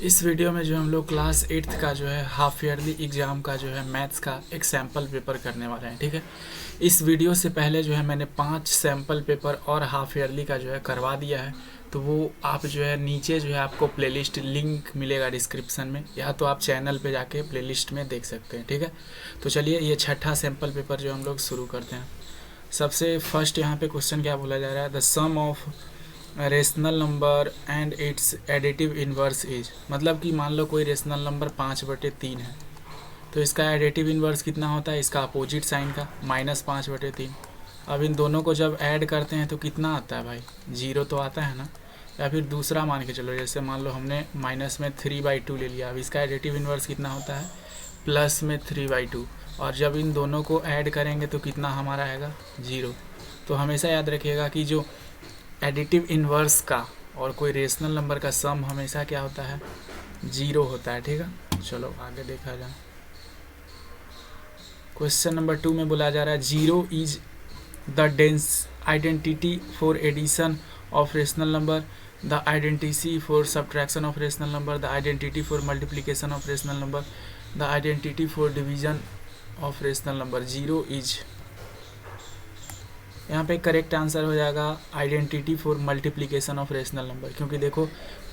इस वीडियो में जो हम लोग क्लास 8th का जो है हाफ ईयरली एग्ज़ाम का जो है मैथ्स का एक सैम्पल पेपर करने वाले हैं। ठीक है, इस वीडियो से पहले जो है मैंने 5 सैम्पल पेपर और हाफ ईयरली का जो है करवा दिया है, तो वो आप जो है नीचे जो है आपको प्लेलिस्ट लिंक मिलेगा डिस्क्रिप्शन में, या तो आप चैनल पे जाके प्लेलिस्ट में देख सकते हैं। ठीक है, तो चलिए ये छठा सैम्पल पेपर जो हम लोग शुरू करते हैं। सबसे फर्स्ट यहाँ पे क्वेश्चन क्या बोला जा रहा है, the sum of rational number and its additive inverse is, मतलब कि मान लो कोई रेशनल नंबर 5/3 है, तो इसका एडिटिव इन्वर्स कितना होता है, इसका अपोजिट साइन का -5/3। अब इन दोनों को जब ऐड करते हैं तो कितना आता है भाई, 0 तो आता है ना। या फिर दूसरा मान के चलो, जैसे मान लो हमने माइनस में 3/2 ले लिया, अब इसका एडिटिव इन्वर्स कितना होता है, प्लस में 3/2, और जब इन दोनों को ऐड करेंगे तो कितना हमारा आएगा, 0। तो हमेशा याद रखिएगा कि जो एडिटिव इन्वर्स का और कोई रेशनल नंबर का सम हमेशा क्या होता है, 0 होता है। ठीक है, चलो आगे देखा जाए। क्वेश्चन नंबर 2 में बोला जा रहा है 0 is the dense identity for addition of rational number, the identity for subtraction of rational number, the identity for multiplication of rational number, the identity for division of rational number. 0 is, यहाँ पे correct answer हो जाएगा identity for multiplication of rational number, क्योंकि देखो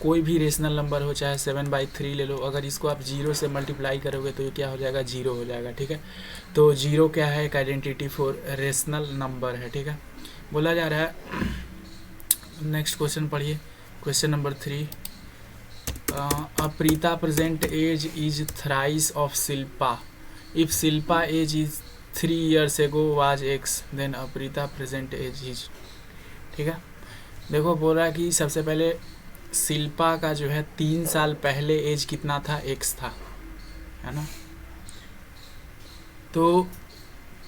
कोई भी rational number हो, चाहे 7/3 ले लो, अगर इसको आप 0 से मल्टीप्लाई करोगे तो ये क्या हो जाएगा, 0 हो जाएगा। ठीक है, तो 0 क्या है, एक आइडेंटिटी फॉर रेशनल नंबर है। ठीक है, बोला जा रहा है। नेक्स्ट क्वेश्चन पढ़िए, question number 3। Aprita present age is thrice of Shilpa, if Shilpa age is 3 years ago was X, then Aprita present age is. ठीक है, देखो बोल रहा है कि सबसे पहले शिल्पा का जो है 3 साल पहले एज कितना था, X था, है ना। तो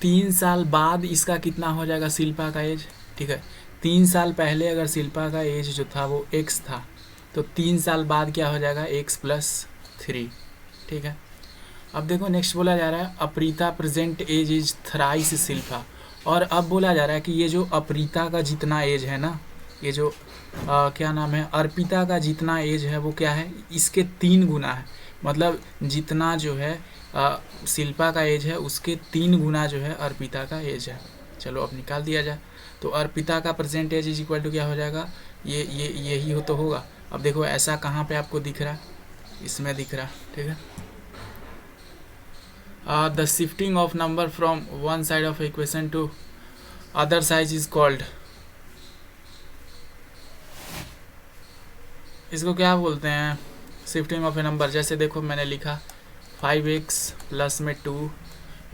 3 साल बाद इसका कितना हो जाएगा शिल्पा का एज। ठीक है, 3 साल पहले अगर शिल्पा का एज जो था वो X था, तो 3 साल बाद क्या हो जाएगा, X + 3। ठीक है, अब देखो नेक्स्ट बोला जा रहा है Aprita present age is thrice Shilpa, और अब बोला जा रहा है कि ये जो अप्रीता का जितना एज है ना, ये जो क्या नाम है, अर्पिता का जितना एज है वो क्या है, इसके 3 गुना है। मतलब जितना जो है शिल्पा का एज है उसके 3 गुना जो है अर्पिता का एज है। चलो अब निकाल दिया जाए, तो अर्पिता का present age is equal to क्या हो जाएगा, यही हो तो होगा। अब देखो ऐसा कहाँ पे आपको दिख रहा है, इसमें दिख रहा। ठीक है, the shifting of number from one side of equation to other side is called, इसको क्या बोलते हैं, शिफ्टिंग ऑफ ए नंबर। जैसे देखो मैंने लिखा 5x प्लस में 2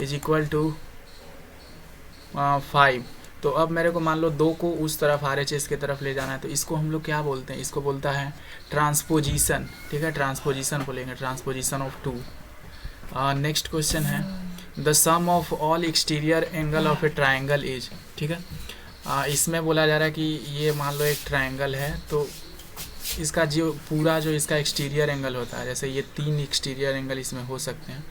इज इक्वल टू 5, तो अब मेरे को मान लो 2 को उस तरफ RHS की तरफ ले जाना है, तो इसको हम लोग क्या बोलते हैं, इसको बोलता है ट्रांसपोजिशन। ठीक है, ट्रांसपोजिशन बोलेंगे, ट्रांसपोजिशन ऑफ 2। नेक्स्ट क्वेश्चन है the sum of all exterior angle of a triangle is. ठीक है, इसमें बोला जा रहा है कि ये मान लो एक ट्राइंगल है, तो इसका जो पूरा जो इसका एक्सटीरियर एंगल होता है, जैसे ये 3 एक्सटीरियर एंगल इसमें हो सकते हैं,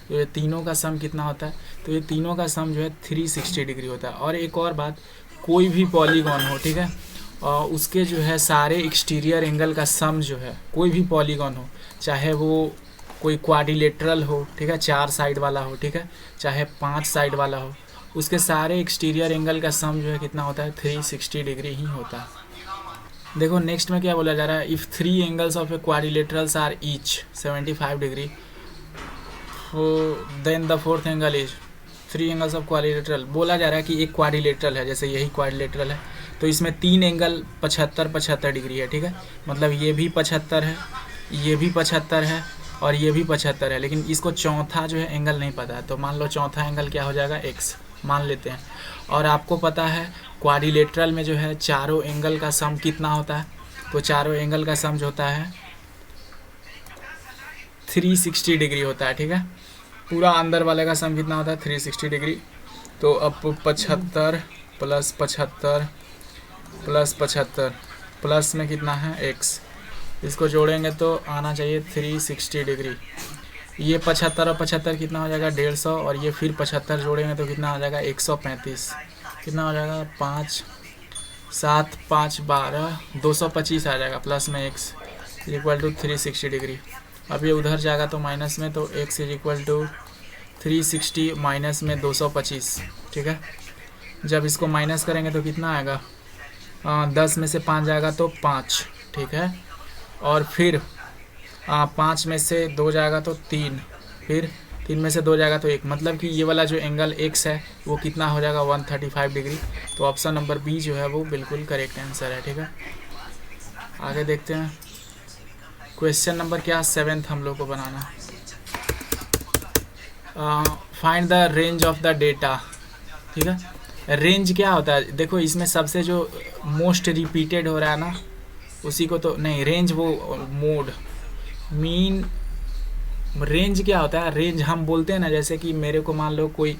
तो ये तीनों का सम कितना होता है, तो ये तीनों का सम जो है 360 डिग्री होता है। और एक और बात, कोई भी पॉलीगॉन हो, ठीक है, उसके जो है सारे एक्सटीरियर एंगल का सम जो है, कोई भी पॉलीगॉन हो, चाहे वो कोई क्वाड्रिलेटरल हो, ठीक है, 4 साइड वाला हो, ठीक है, चाहे 5 साइड वाला हो, उसके सारे एक्सटीरियर एंगल का सम जो है कितना होता है, 360 डिग्री ही होता है। देखो नेक्स्ट में क्या बोला जा रहा है, if 3 angles of a quadrilaterals are each 75 degree, then the 4th angle is 3 angles of quadrilateral. बोला जा रहा है कि एक क्वाड्रिलेटरल है, जैसे यही क्वाड्रिलेटरल है, तो इसमें 3 एंगल 75 डिग्री है। ठीक है, मतलब ये भी 75 है, ये भी 75 है, और ये भी 75 है, लेकिन इसको चौथा जो है एंगल नहीं पता है, तो मान लो चौथा एंगल क्या हो जाएगा, X मान लेते हैं। और आपको पता है क्वाड्रिलेटरल में जो है चारों एंगल का सम कितना होता है, तो चारों एंगल का सम जो होता है 360 डिग्री होता है। ठीक है, पूरा अंदर वाले का सम कितना होता है, 360 डिग्री। तो अब 75 + 75 + 75 प्लस में कितना है, X, इसको जोड़ेंगे तो आना चाहिए 360 डिग्री। ये 75 और 75 कितना हो जाएगा, 150, और ये फिर 75 जोड़ेंगे तो कितना हो जाएगा, 135। कितना हो जाएगा, 5 7 5 12 225 आ जाएगा, प्लस में X, इक्वल टू 360 डिग्री। अब ये उधर जाएगा तो माइनस में, तो x is equal to 360 minus में 225, ठीक है। जब इसको माइनस करेंगे तो कितना आएगा, 10 में से 5 जाएगा तो 5, ठीक है। और फिर 5 में से 2 जाएगा तो 3, फिर 3 में से 2 जाएगा तो 1, मतलब कि ये वाला जो एंगल x है वो कितना हो जाएगा, 135 डिग्री। तो ऑप्शन नंबर बी जो है वो बिल्कुल करेक्ट आंसर है, ठीक है। आगे देखते हैं क्वेश्चन नंबर क्या 7th हम लोग को बनाना। Find the range of the data, ठीक है। रेंज क्या होता है, देखो इसमें सबसे जो मोस्ट रिपीटेड हो रहा है ना उसी को तो नहीं, रेंज वो मोड मीन। रेंज क्या होता है, रेंज हम बोलते हैं ना, जैसे कि मेरे को मान लो कोई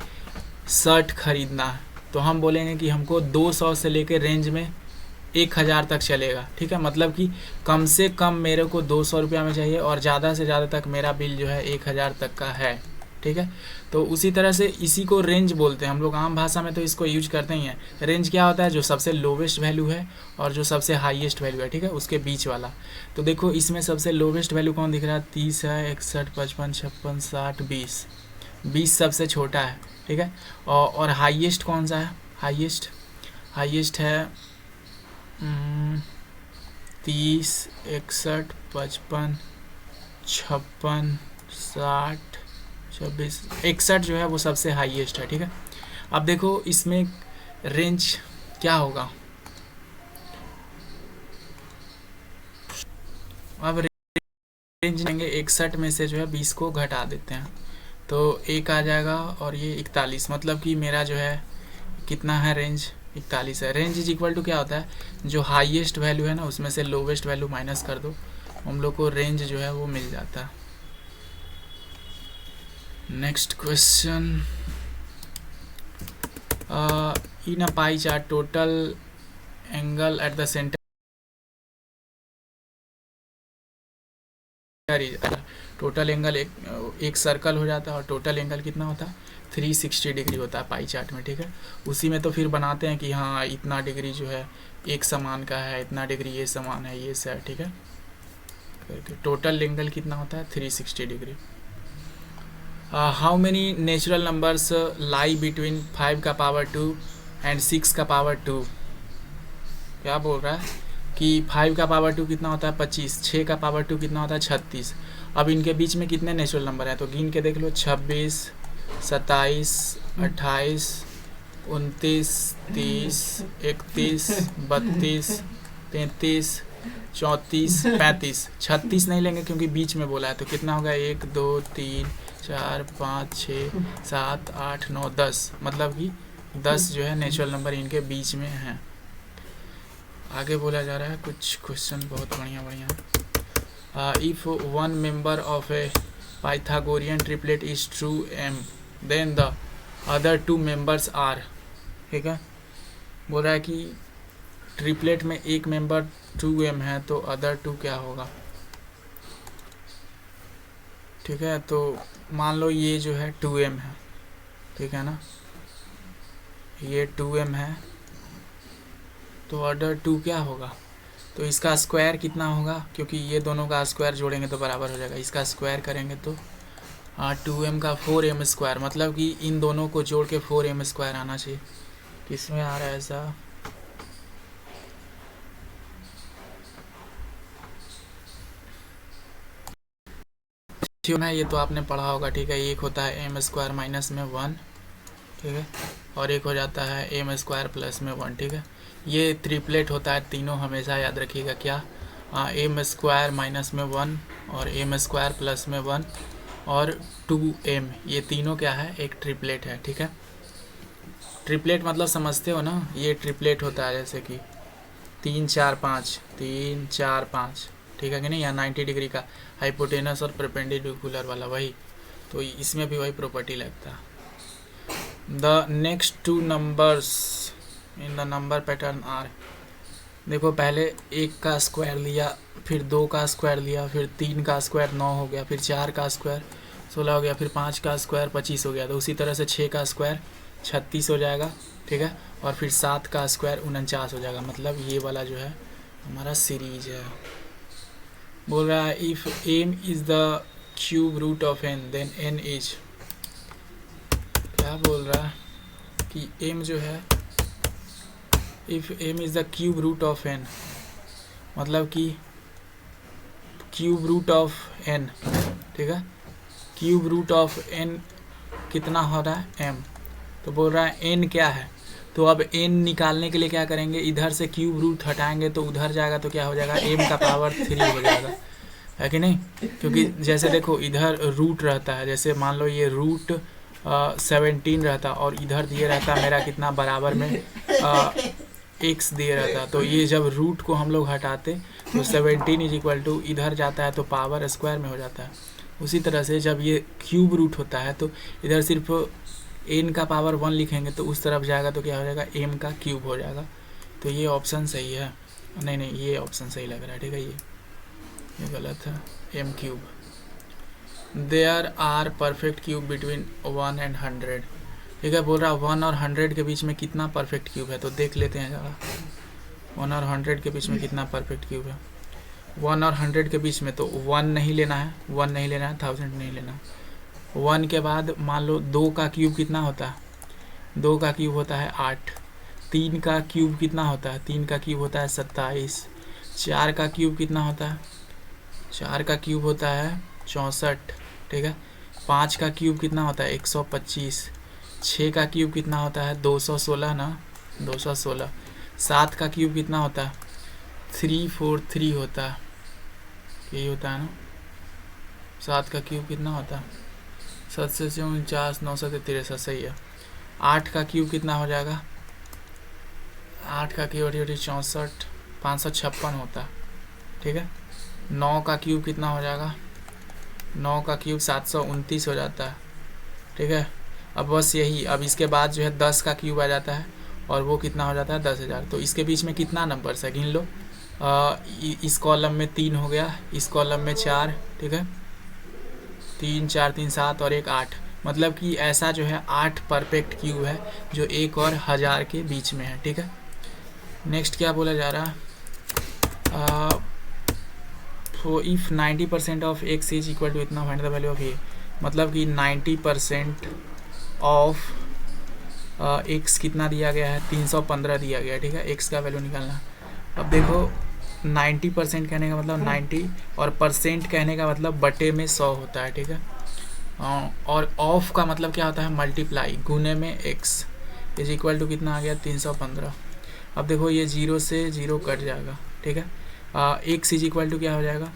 शर्ट खरीदना है तो हम बोलेंगे कि हमको 200 से लेकर रेंज में 1000 तक चलेगा, ठीक है। मतलब कि कम से कम मेरे को 200 रुपया में चाहिए और ज़्यादा से ज़्यादा तक मेरा बिल जो है 1000 तक का है, ठीक है। तो उसी तरह से इसी को रेंज बोलते हैं हम लोग, आम भाषा में तो इसको यूज करते ही हैं। रेंज क्या होता है, जो सबसे लोवेस्ट वैल्यू है और जो सबसे हाईएस्ट वैल्यू है, ठीक है, उसके बीच वाला। तो देखो इसमें सबसे लोवेस्ट वैल्यू कौन दिख रहा है, 30 है, 61, 55, 56, 60, 20। 20 सबसे छोटा है, ठीक है। और हाईएस्ट कौन सा है, हाईएस्ट है 30, 61, 55, 56, 60, 26, 61 जो है वो सबसे हाईएस्ट है, ठीक है। अब देखो इसमें रेंज क्या होगा, अब रेंज लेंगे 61 में से जो है 20 को घटा देते हैं तो 1 आ जाएगा और ये 41, मतलब कि मेरा जो है कितना है, रेंज 41 है। रेंज इज इक्वल टू क्या होता है, जो हाईएस्ट वैल्यू है ना उसमें से लोवेस्ट वैल्यू माइनस कर दो, हम लोग को रेंज जो है वो मिल जाता है। Next question, in a pie chart total angle at the centre, total angle एक सर्कल हो जाता है और टोटल एंगल कितना होता है, 360 डिग्री होता है पाई चार्ट में, ठीक है। उसी में तो फिर बनाते हैं कि हाँ इतना डिग्री जो है एक समान का है, इतना डिग्री ये समान है, ये से, ठीक है। टोटल एंगल कितना होता है, 360 degree. How many natural numbers lie between 5 का पावर 2 एंड 6 का पावर 2, क्या बोल रहा है कि 5 का पावर 2 कितना होता है 25, 6 का पावर 2 कितना होता है 36। अब इनके बीच में कितने नेचुरल नंबर हैं, तो गिन के देख लो, 26, 27, 28, 29, 30, 31, 32, 33, 34, 35, 36 नहीं लेंगे क्योंकि बीच में बोला है, तो कितना होगा 1, 2, 3, 4, 5, 6, 7, 8, 9, 10, मतलब कि 10 जो है नेचुरल नंबर इनके बीच में हैं। आगे बोला जा रहा है कुछ क्वेश्चन बहुत बढ़िया। If one member of a Pythagorean triplet is true m then the other 2 members are, ठीक है। बोल रहा है कि ट्रिपलेट में एक मेंबर 2m है तो अदर 2 क्या होगा, ठीक है। तो मान लो ये जो है 2m है, ठीक है ना, ये 2m है तो ऑर्डर 2 क्या होगा, तो इसका स्क्वायर कितना होगा, क्योंकि ये दोनों का स्क्वायर जोड़ेंगे तो बराबर हो जाएगा, इसका स्क्वायर करेंगे तो 2m का 4m स्क्वायर, मतलब कि इन दोनों को जोड़ के 4m स्क्वायर आना चाहिए। किसमें आ रहा है ऐसा, है ये तो आपने पढ़ा होगा, ठीक है। एक होता है m स्क्वायर माइनस में 1, ठीक है, और एक हो जाता है m स्क्वायर प्लस में 1, ठीक है। ये ट्रिपलेट होता है, तीनों हमेशा याद रखिएगा क्या, m स्क्वायर माइनस में 1 और m स्क्वायर प्लस में 1 और 2m, ये तीनों क्या है, एक ट्रिपलेट है, ठीक है। ट्रिपलेट मतलब समझते हो ना, ये ट्रिपलेट होता है जैसे कि 3, 4, 5, 3, 4, 5, ठीक है कि नहीं, या 90 डिग्री का हाइपोटेनस और परपेंडिकुलर वाला वही, तो इसमें भी वही प्रॉपर्टी लगता है। The next 2 numbers in the number pattern are, देखो पहले 1 का स्क्वायर लिया, फिर 2 का स्क्वायर लिया, फिर 3 का स्क्वायर 9 हो गया, फिर 4 का स्क्वायर 16 हो गया, फिर 5 का स्क्वायर 25 हो गया, तो उसी तरह से 6 का स्क्वायर 36 हो जाएगा, ठीक है, और फिर 7 का स्क्वायर 49 हो जाएगा, मतलब ये वाला जो है हमारा सीरीज है। बोल रहा है if m is the cube root of n then n is, क्या बोल रहा है कि एम जो है, if m is the cube root of n, मतलब कि क्यूब रूट ऑफ एन, ठीक है, क्यूब रूट ऑफ एन कितना हो रहा है एम, तो बोल रहा है एन क्या है। तो अब एन निकालने के लिए क्या करेंगे, इधर से क्यूब रूट हटाएंगे तो उधर जाएगा तो क्या हो जाएगा, एम का पावर 3 हो जाएगा, है कि नहीं। क्योंकि जैसे देखो इधर रूट रहता है, जैसे मान लो ये रूट 17 रहता और इधर दिए रहता मेरा कितना बराबर में एक्स दिए रहता, तो ये जब रूट को हम लोग हटाते तो 17 इज इक्वल टू इधर जाता है तो पावर स्क्वायर में हो जाता है। उसी तरह से जब ये क्यूब रूट होता है तो इधर सिर्फ एन का पावर 1 लिखेंगे तो उस तरफ जाएगा तो क्या हो जाएगा, एम का क्यूब हो जाएगा। तो ये ऑप्शन सही है, नहीं ये ऑप्शन सही लग रहा है, ठीक है, ये गलत है, m cube. There are perfect cube between 1 and 100, ठीक है, बोल रहा 1 और 100 के बीच में कितना परफेक्ट क्यूब है, तो देख लेते हैं ज़रा 1 और 100 के बीच में कितना परफेक्ट क्यूब है। 1 और 100 के बीच में तो 1 नहीं लेना है, 1 नहीं लेना है, 1000 नहीं लेना। 1 के बाद मान लो 2 का क्यूब कितना होता है, 2 का क्यूब होता है 8, 3 का क्यूब कितना होता है, 3 का क्यूब होता है 27, 4 का क्यूब कितना होता है, 4 का क्यूब होता है 64, ठीक है, 5 का क्यूब कितना होता है 125, 6 का क्यूब कितना होता है 216 ना, 216, 7 का क्यूब कितना होता है 343 होता है, यही होता है ना, 7 का क्यूब कितना होता है 7 से 49, 9 से 63, सही है। 8 का क्यूब कितना हो जाएगा, 8 का क्यूब 64, 556 होता है, ठीक है। 9 का क्यूब कितना हो जाएगा, 9 का क्यूब 729 हो जाता है, ठीक है। अब बस यही, अब इसके बाद जो है 10 का क्यूब आ जाता है और वो कितना हो जाता है 10,000। तो इसके बीच में कितना नंबर है गिन लो, इस कॉलम में 3 हो गया, इस कॉलम में 4, ठीक है, 3 4 3 7 और 1 8, मतलब कि ऐसा जो है 8 परफेक्ट क्यूब है जो 1 और 1000 के बीच में है, ठीक है। नेक्स्ट क्या बोला जा रहा है, तो if 90% of x is equal to इतना, find the value of a, मतलब कि 90% ऑफ एक्स कितना दिया गया है, 315 दिया गया है, ठीक है, एक्स का वैल्यू निकालना। अब देखो 90% कहने का मतलब 90 और परसेंट कहने का मतलब बटे में 100 होता है, ठीक है, और ऑफ का मतलब क्या होता है मल्टीप्लाई, गुने में एक्स इज इक्वल टू कितना आ गया 315। अब देखो ये 0 से 0 कट जाएगा, ठीक है, एक्स इज इक्वल टू क्या हो जाएगा,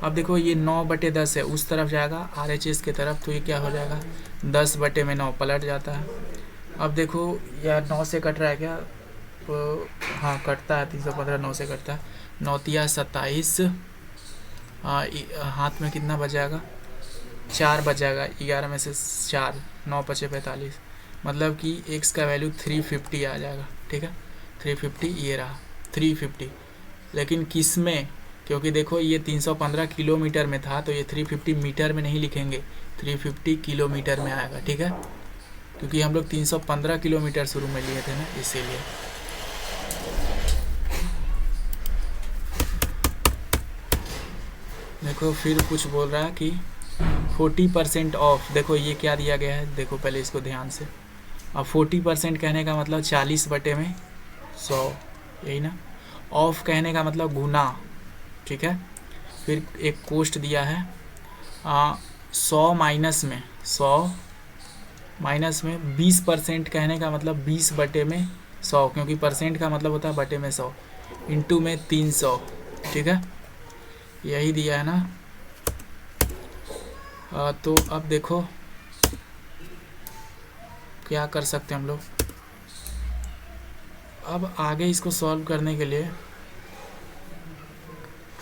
अब देखो ये 9/10 है, उस तरफ जाएगा RHS की तरफ, तो ये क्या हो जाएगा 10/9 पलट जाता है। अब देखो यार 9 से कट रहा है क्या, तो हाँ कटता है, 315 9 से कटता है, 9 तिया 27, हाथ में कितना बच जाएगा 4 बच जाएगा, 11 में से 4, 9 5 45, मतलब कि एक्स का वैल्यू 350 आ जाएगा, ठीक है, 350 ये रहा 350। लेकिन किस में, क्योंकि देखो ये 315 किलोमीटर में था तो ये 350 मीटर में नहीं लिखेंगे, 350 किलोमीटर में आएगा, ठीक है, क्योंकि हम लोग 315 किलोमीटर शुरू में लिए थे ना, इसीलिए। देखो फिर कुछ बोल रहा है कि 40% ऑफ, देखो ये क्या दिया गया है, देखो पहले इसको ध्यान से। अब 40% कहने का मतलब 40/100, यही ना। ऑफ कहने का मतलब गुना, ठीक है। फिर एक कोष्ट दिया है 100 माइनस में 20% कहने का मतलब 20/100, क्योंकि परसेंट का मतलब होता है बटे में 100, इंटू में 300, ठीक है, यही दिया है ना। तो अब देखो क्या कर सकते हैं हम लोग, अब आगे इसको सॉल्व करने के लिए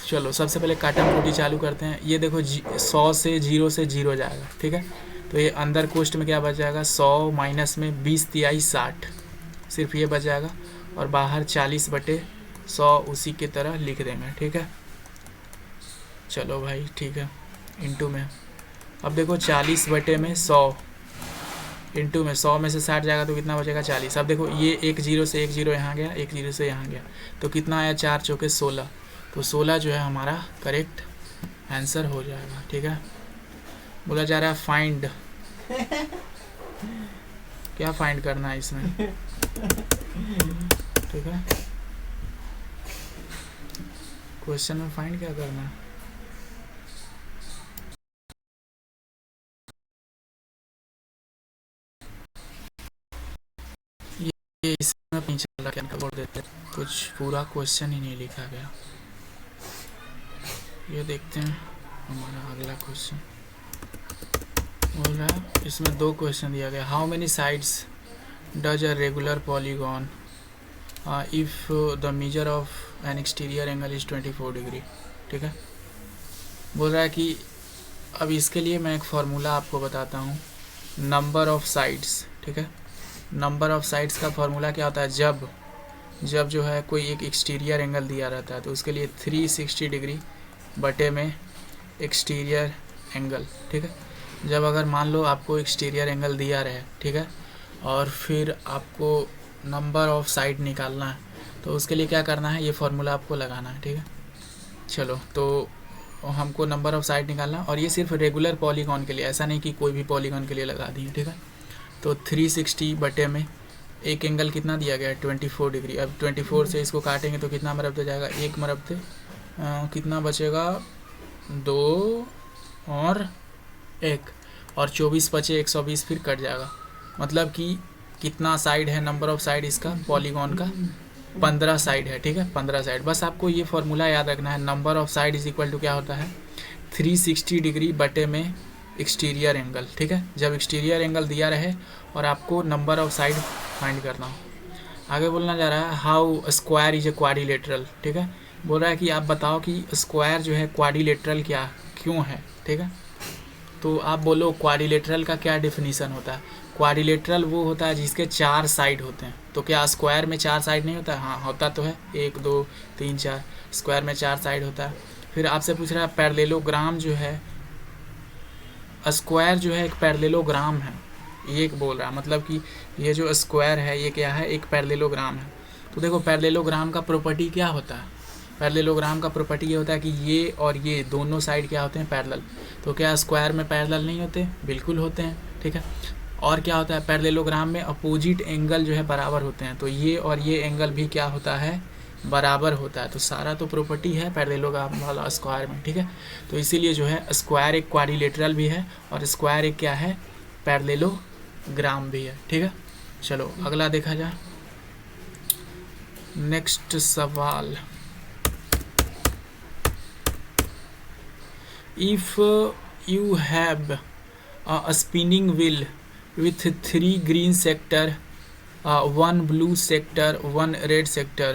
चलो सबसे पहले काटम कोटी चालू करते हैं। ये देखो 100 से 0 से 0 जाएगा, ठीक है, तो ये अंदर कोष्ट में क्या बच जाएगा 100 माइनस में 20 तिहाई 60, सिर्फ ये बच जाएगा, और बाहर 40/100 उसी की तरह लिख देंगे, ठीक है। चलो भाई ठीक है, इंटू में अब देखो 40/100 इंटू में 100 में से 60 जाएगा तो कितना बचेगा 40। अब देखो ये 1 0 से 1 0 यहाँ गया, 1 0 से यहाँ गया, तो कितना आया 4 चौके 16, तो 16 जो है हमारा करेक्ट आंसर हो जाएगा। ठीक है, बोला जा रहा है फाइंड, क्या फाइंड करना है इसमें? ठीक है, क्वेश्चन में फाइंड क्या करना है? ये इसमें नहीं चल रहा, क्या बोल देते, कुछ पूरा क्वेश्चन ही नहीं लिखा गया। ये देखते हैं हमारा अगला क्वेश्चन। बोल रहा है इसमें 2 क्वेश्चन दिया गया। How many sides does a regular polygon if the measure of N exterior angle is 24 degree. ठीक है, बोल रहा है कि अब इसके लिए मैं एक फार्मूला आपको बताता हूँ, नंबर ऑफ साइड्स। ठीक है, नंबर ऑफ साइड्स का फार्मूला क्या होता है? जब जो है कोई एक एक्सटीरियर एंगल दिया रहता है तो उसके लिए 360 डिग्री बटे में एक्सटीरियर एंगल। ठीक है, जब अगर मान लो आपको एक्सटीरियर एंगल दिया रहे, ठीक है, और फिर आपको नंबर ऑफ साइड निकालना है तो उसके लिए क्या करना है, ये फार्मूला आपको लगाना है। ठीक है, चलो तो हमको नंबर ऑफ साइड निकालना, और ये सिर्फ रेगुलर पॉलीगॉन के लिए, ऐसा नहीं कि कोई भी पॉलीगॉन के लिए लगा दिए। ठीक है, तो 360 बटे में एक एंगल कितना दिया गया है? 24 डिग्री। अब 24 से इसको काटेंगे तो कितना मरबते जाएगा? 1 मरबते कितना बचेगा? 2 और 1 और 24 बचे 120, फिर कट जाएगा। मतलब कि कितना साइड है, नंबर ऑफ साइड इसका पॉलीगॉन का 15 साइड है। ठीक है, 15 साइड। बस आपको ये फार्मूला याद रखना है, number of side is equal to क्या होता है? 360 डिग्री बटे में एक्सटीरियर एंगल। ठीक है, जब एक्सटीरियर एंगल दिया रहे और आपको नंबर ऑफ साइड फाइंड करना हो। आगे बोलना जा रहा है how square is a quadrilateral. ठीक है, बोल रहा है कि आप बताओ कि स्क्वायर जो है क्वाड्रिलेटरल क्या क्यों है। ठीक है, तो आप बोलो क्वाड्रिलेटरल का क्या डेफिनेशन होता है? क्वाड्रिलेटरल वो होता है जिसके 4 साइड होते हैं। तो क्या स्क्वायर में 4 साइड नहीं होता? हाँ होता तो है, 1 2 3 4, स्क्वायर में 4 साइड होता है। फिर आपसे पूछ रहा है पैरेललोग्राम जो है, स्क्वायर जो है एक पैरेललोग्राम है, ये एक बोल रहा है, मतलब कि ये जो स्क्वायर है ये क्या है? एक पैरेललोग्राम है। तो देखो पैरेललोग्राम का प्रॉपर्टी क्या होता है? पैरेललोग्राम का प्रॉपर्टी ये होता है कि ये और ये दोनों साइड क्या होते हैं? पैरेलल। तो क्या स्क्वायर में पैरेलल नहीं होते? बिल्कुल होते हैं। ठीक है, और क्या होता है पैरेललोग्राम में? अपोजिट एंगल जो है बराबर होते हैं, तो ये और ये एंगल भी क्या होता है? बराबर होता है। तो सारा तो प्रॉपर्टी है पैरेललोग्राम वाला स्क्वायर में। ठीक है, तो इसीलिए जो है स्क्वायर एक क्वाड्रिलेटरल भी है और स्क्वायर एक क्या है? पैरेललोग्राम भी है। ठीक है, चलो अगला देखा जाए। नेक्स्ट सवाल, if you have a spinning wheel with 3 green sector, 1 blue sector, 1 red sector,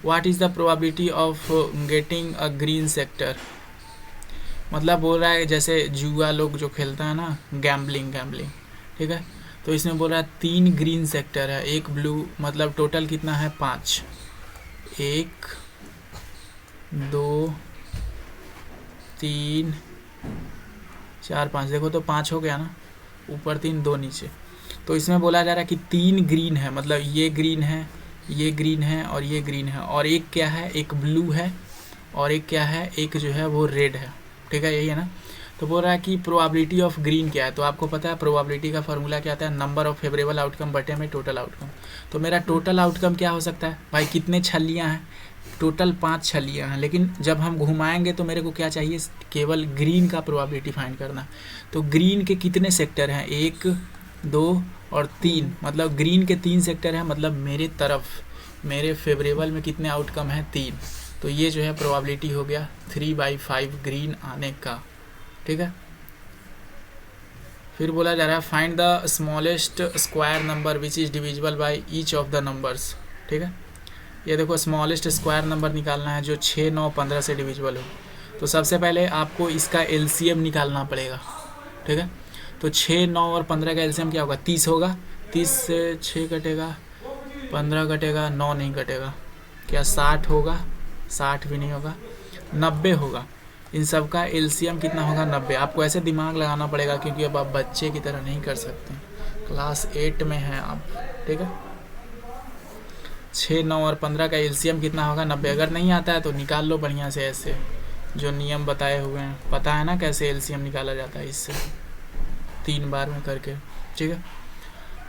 what is the probability of getting a green sector? मतलब बोल रहा है जैसे जुआ लोग जो खेलता है ना, गैम्बलिंग। ठीक है, तो इसमें बोल रहा है 3 ग्रीन सेक्टर है, 1 ब्लू, मतलब टोटल कितना है? 5। 1 2 3 4 5, देखो तो 5 हो गया ना, ऊपर 3 2 नीचे। तो इसमें बोला जा रहा है कि 3 ग्रीन है, मतलब ये ग्रीन है, ये ग्रीन है और ये ग्रीन है, और एक क्या है? एक ब्लू है, और एक क्या है? एक जो है वो रेड है। ठीक है, यही है ना। तो बोल रहा है कि प्रोबेबिलिटी ऑफ ग्रीन क्या है? तो आपको पता है प्रोबेबिलिटी का फार्मूला क्या आता है? नंबर ऑफ फेवरेबल आउटकम बटे में टोटल आउटकम। तो मेरा टोटल आउटकम क्या हो सकता है भाई? कितने छल्लियाँ हैं? टोटल 5 छल्लियाँ हैं, लेकिन जब हम घुमाएंगे तो मेरे को क्या चाहिए? केवल ग्रीन का प्रोबेबिलिटी फाइंड करना। तो ग्रीन के कितने सेक्टर हैं? 1 2 और 3, मतलब ग्रीन के 3 सेक्टर हैं, मतलब मेरे तरफ, मेरे फेवरेबल में कितने आउटकम हैं? 3। तो ये जो है प्रोबेबिलिटी हो गया 3/5 ग्रीन आने का। ठीक है, फिर बोला जा रहा है find the smallest square number which is divisible by each of the numbers. ठीक है, ये देखो स्मॉलेस्ट स्क्वायर नंबर निकालना है जो 6 9 15 से डिविजिबल हो। तो सबसे पहले आपको इसका एलसीएम निकालना पड़ेगा। ठीक है, तो 6 9 और 15 का एलसीएम क्या होगा? 30 होगा। 30 से 6 कटेगा, 15 कटेगा, 9 नहीं कटेगा। क्या 60 होगा? 60 भी नहीं होगा। 90 होगा। इन सब का एलसीएम कितना होगा? 90। आपको ऐसे दिमाग लगाना पड़ेगा क्योंकि अब आप बच्चे की तरह नहीं कर सकते, क्लास 8 में हैं आप। ठीक है, 6 9 और 15 का एलसीएम कितना होगा? 90। अगर नहीं आता है तो निकाल लो बढ़िया से ऐसे, जो नियम बताए हुए हैं, पता है ना कैसे एलसीएम निकाला जाता है इससे 3 बार में करके, ठीक है।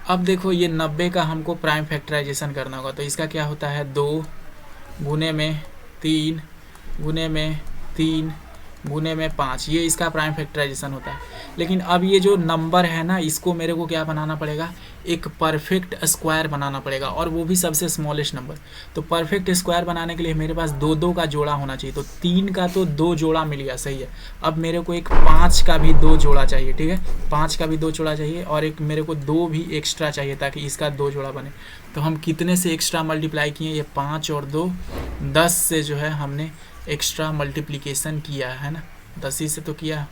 अब देखो ये 90 का हमको प्राइम फैक्टराइजेशन करना होगा, तो इसका क्या होता है 2 गुने में 3 गुने में 3 गुने में 5, ये इसका प्राइम फैक्टराइजेशन होता है। लेकिन अब ये जो नंबर है ना, इसको मेरे को क्या बनाना पड़ेगा, एक परफेक्ट स्क्वायर बनाना पड़ेगा, और वो भी सबसे स्मॉलेस्ट नंबर। तो परफेक्ट स्क्वायर बनाने के लिए मेरे पास 2 का जोड़ा होना चाहिए। तो 3 का तो 2 जोड़ा मिल गया, सही है। अब मेरे को एक 5 का भी 2 जोड़ा चाहिए, ठीक है। 5 का भी 2 जोड़ा चाहिए, और एक मेरे को 2 भी एक्स्ट्रा चाहिए ताकि इसका 2 जोड़ा बने। तो हम कितने से एक्स्ट्रा मल्टीप्लाई किए, ये 5 और 2 10 से जो है हमने एक्स्ट्रा मल्टीप्लिकेशन किया है ना, 10 ही से तो किया।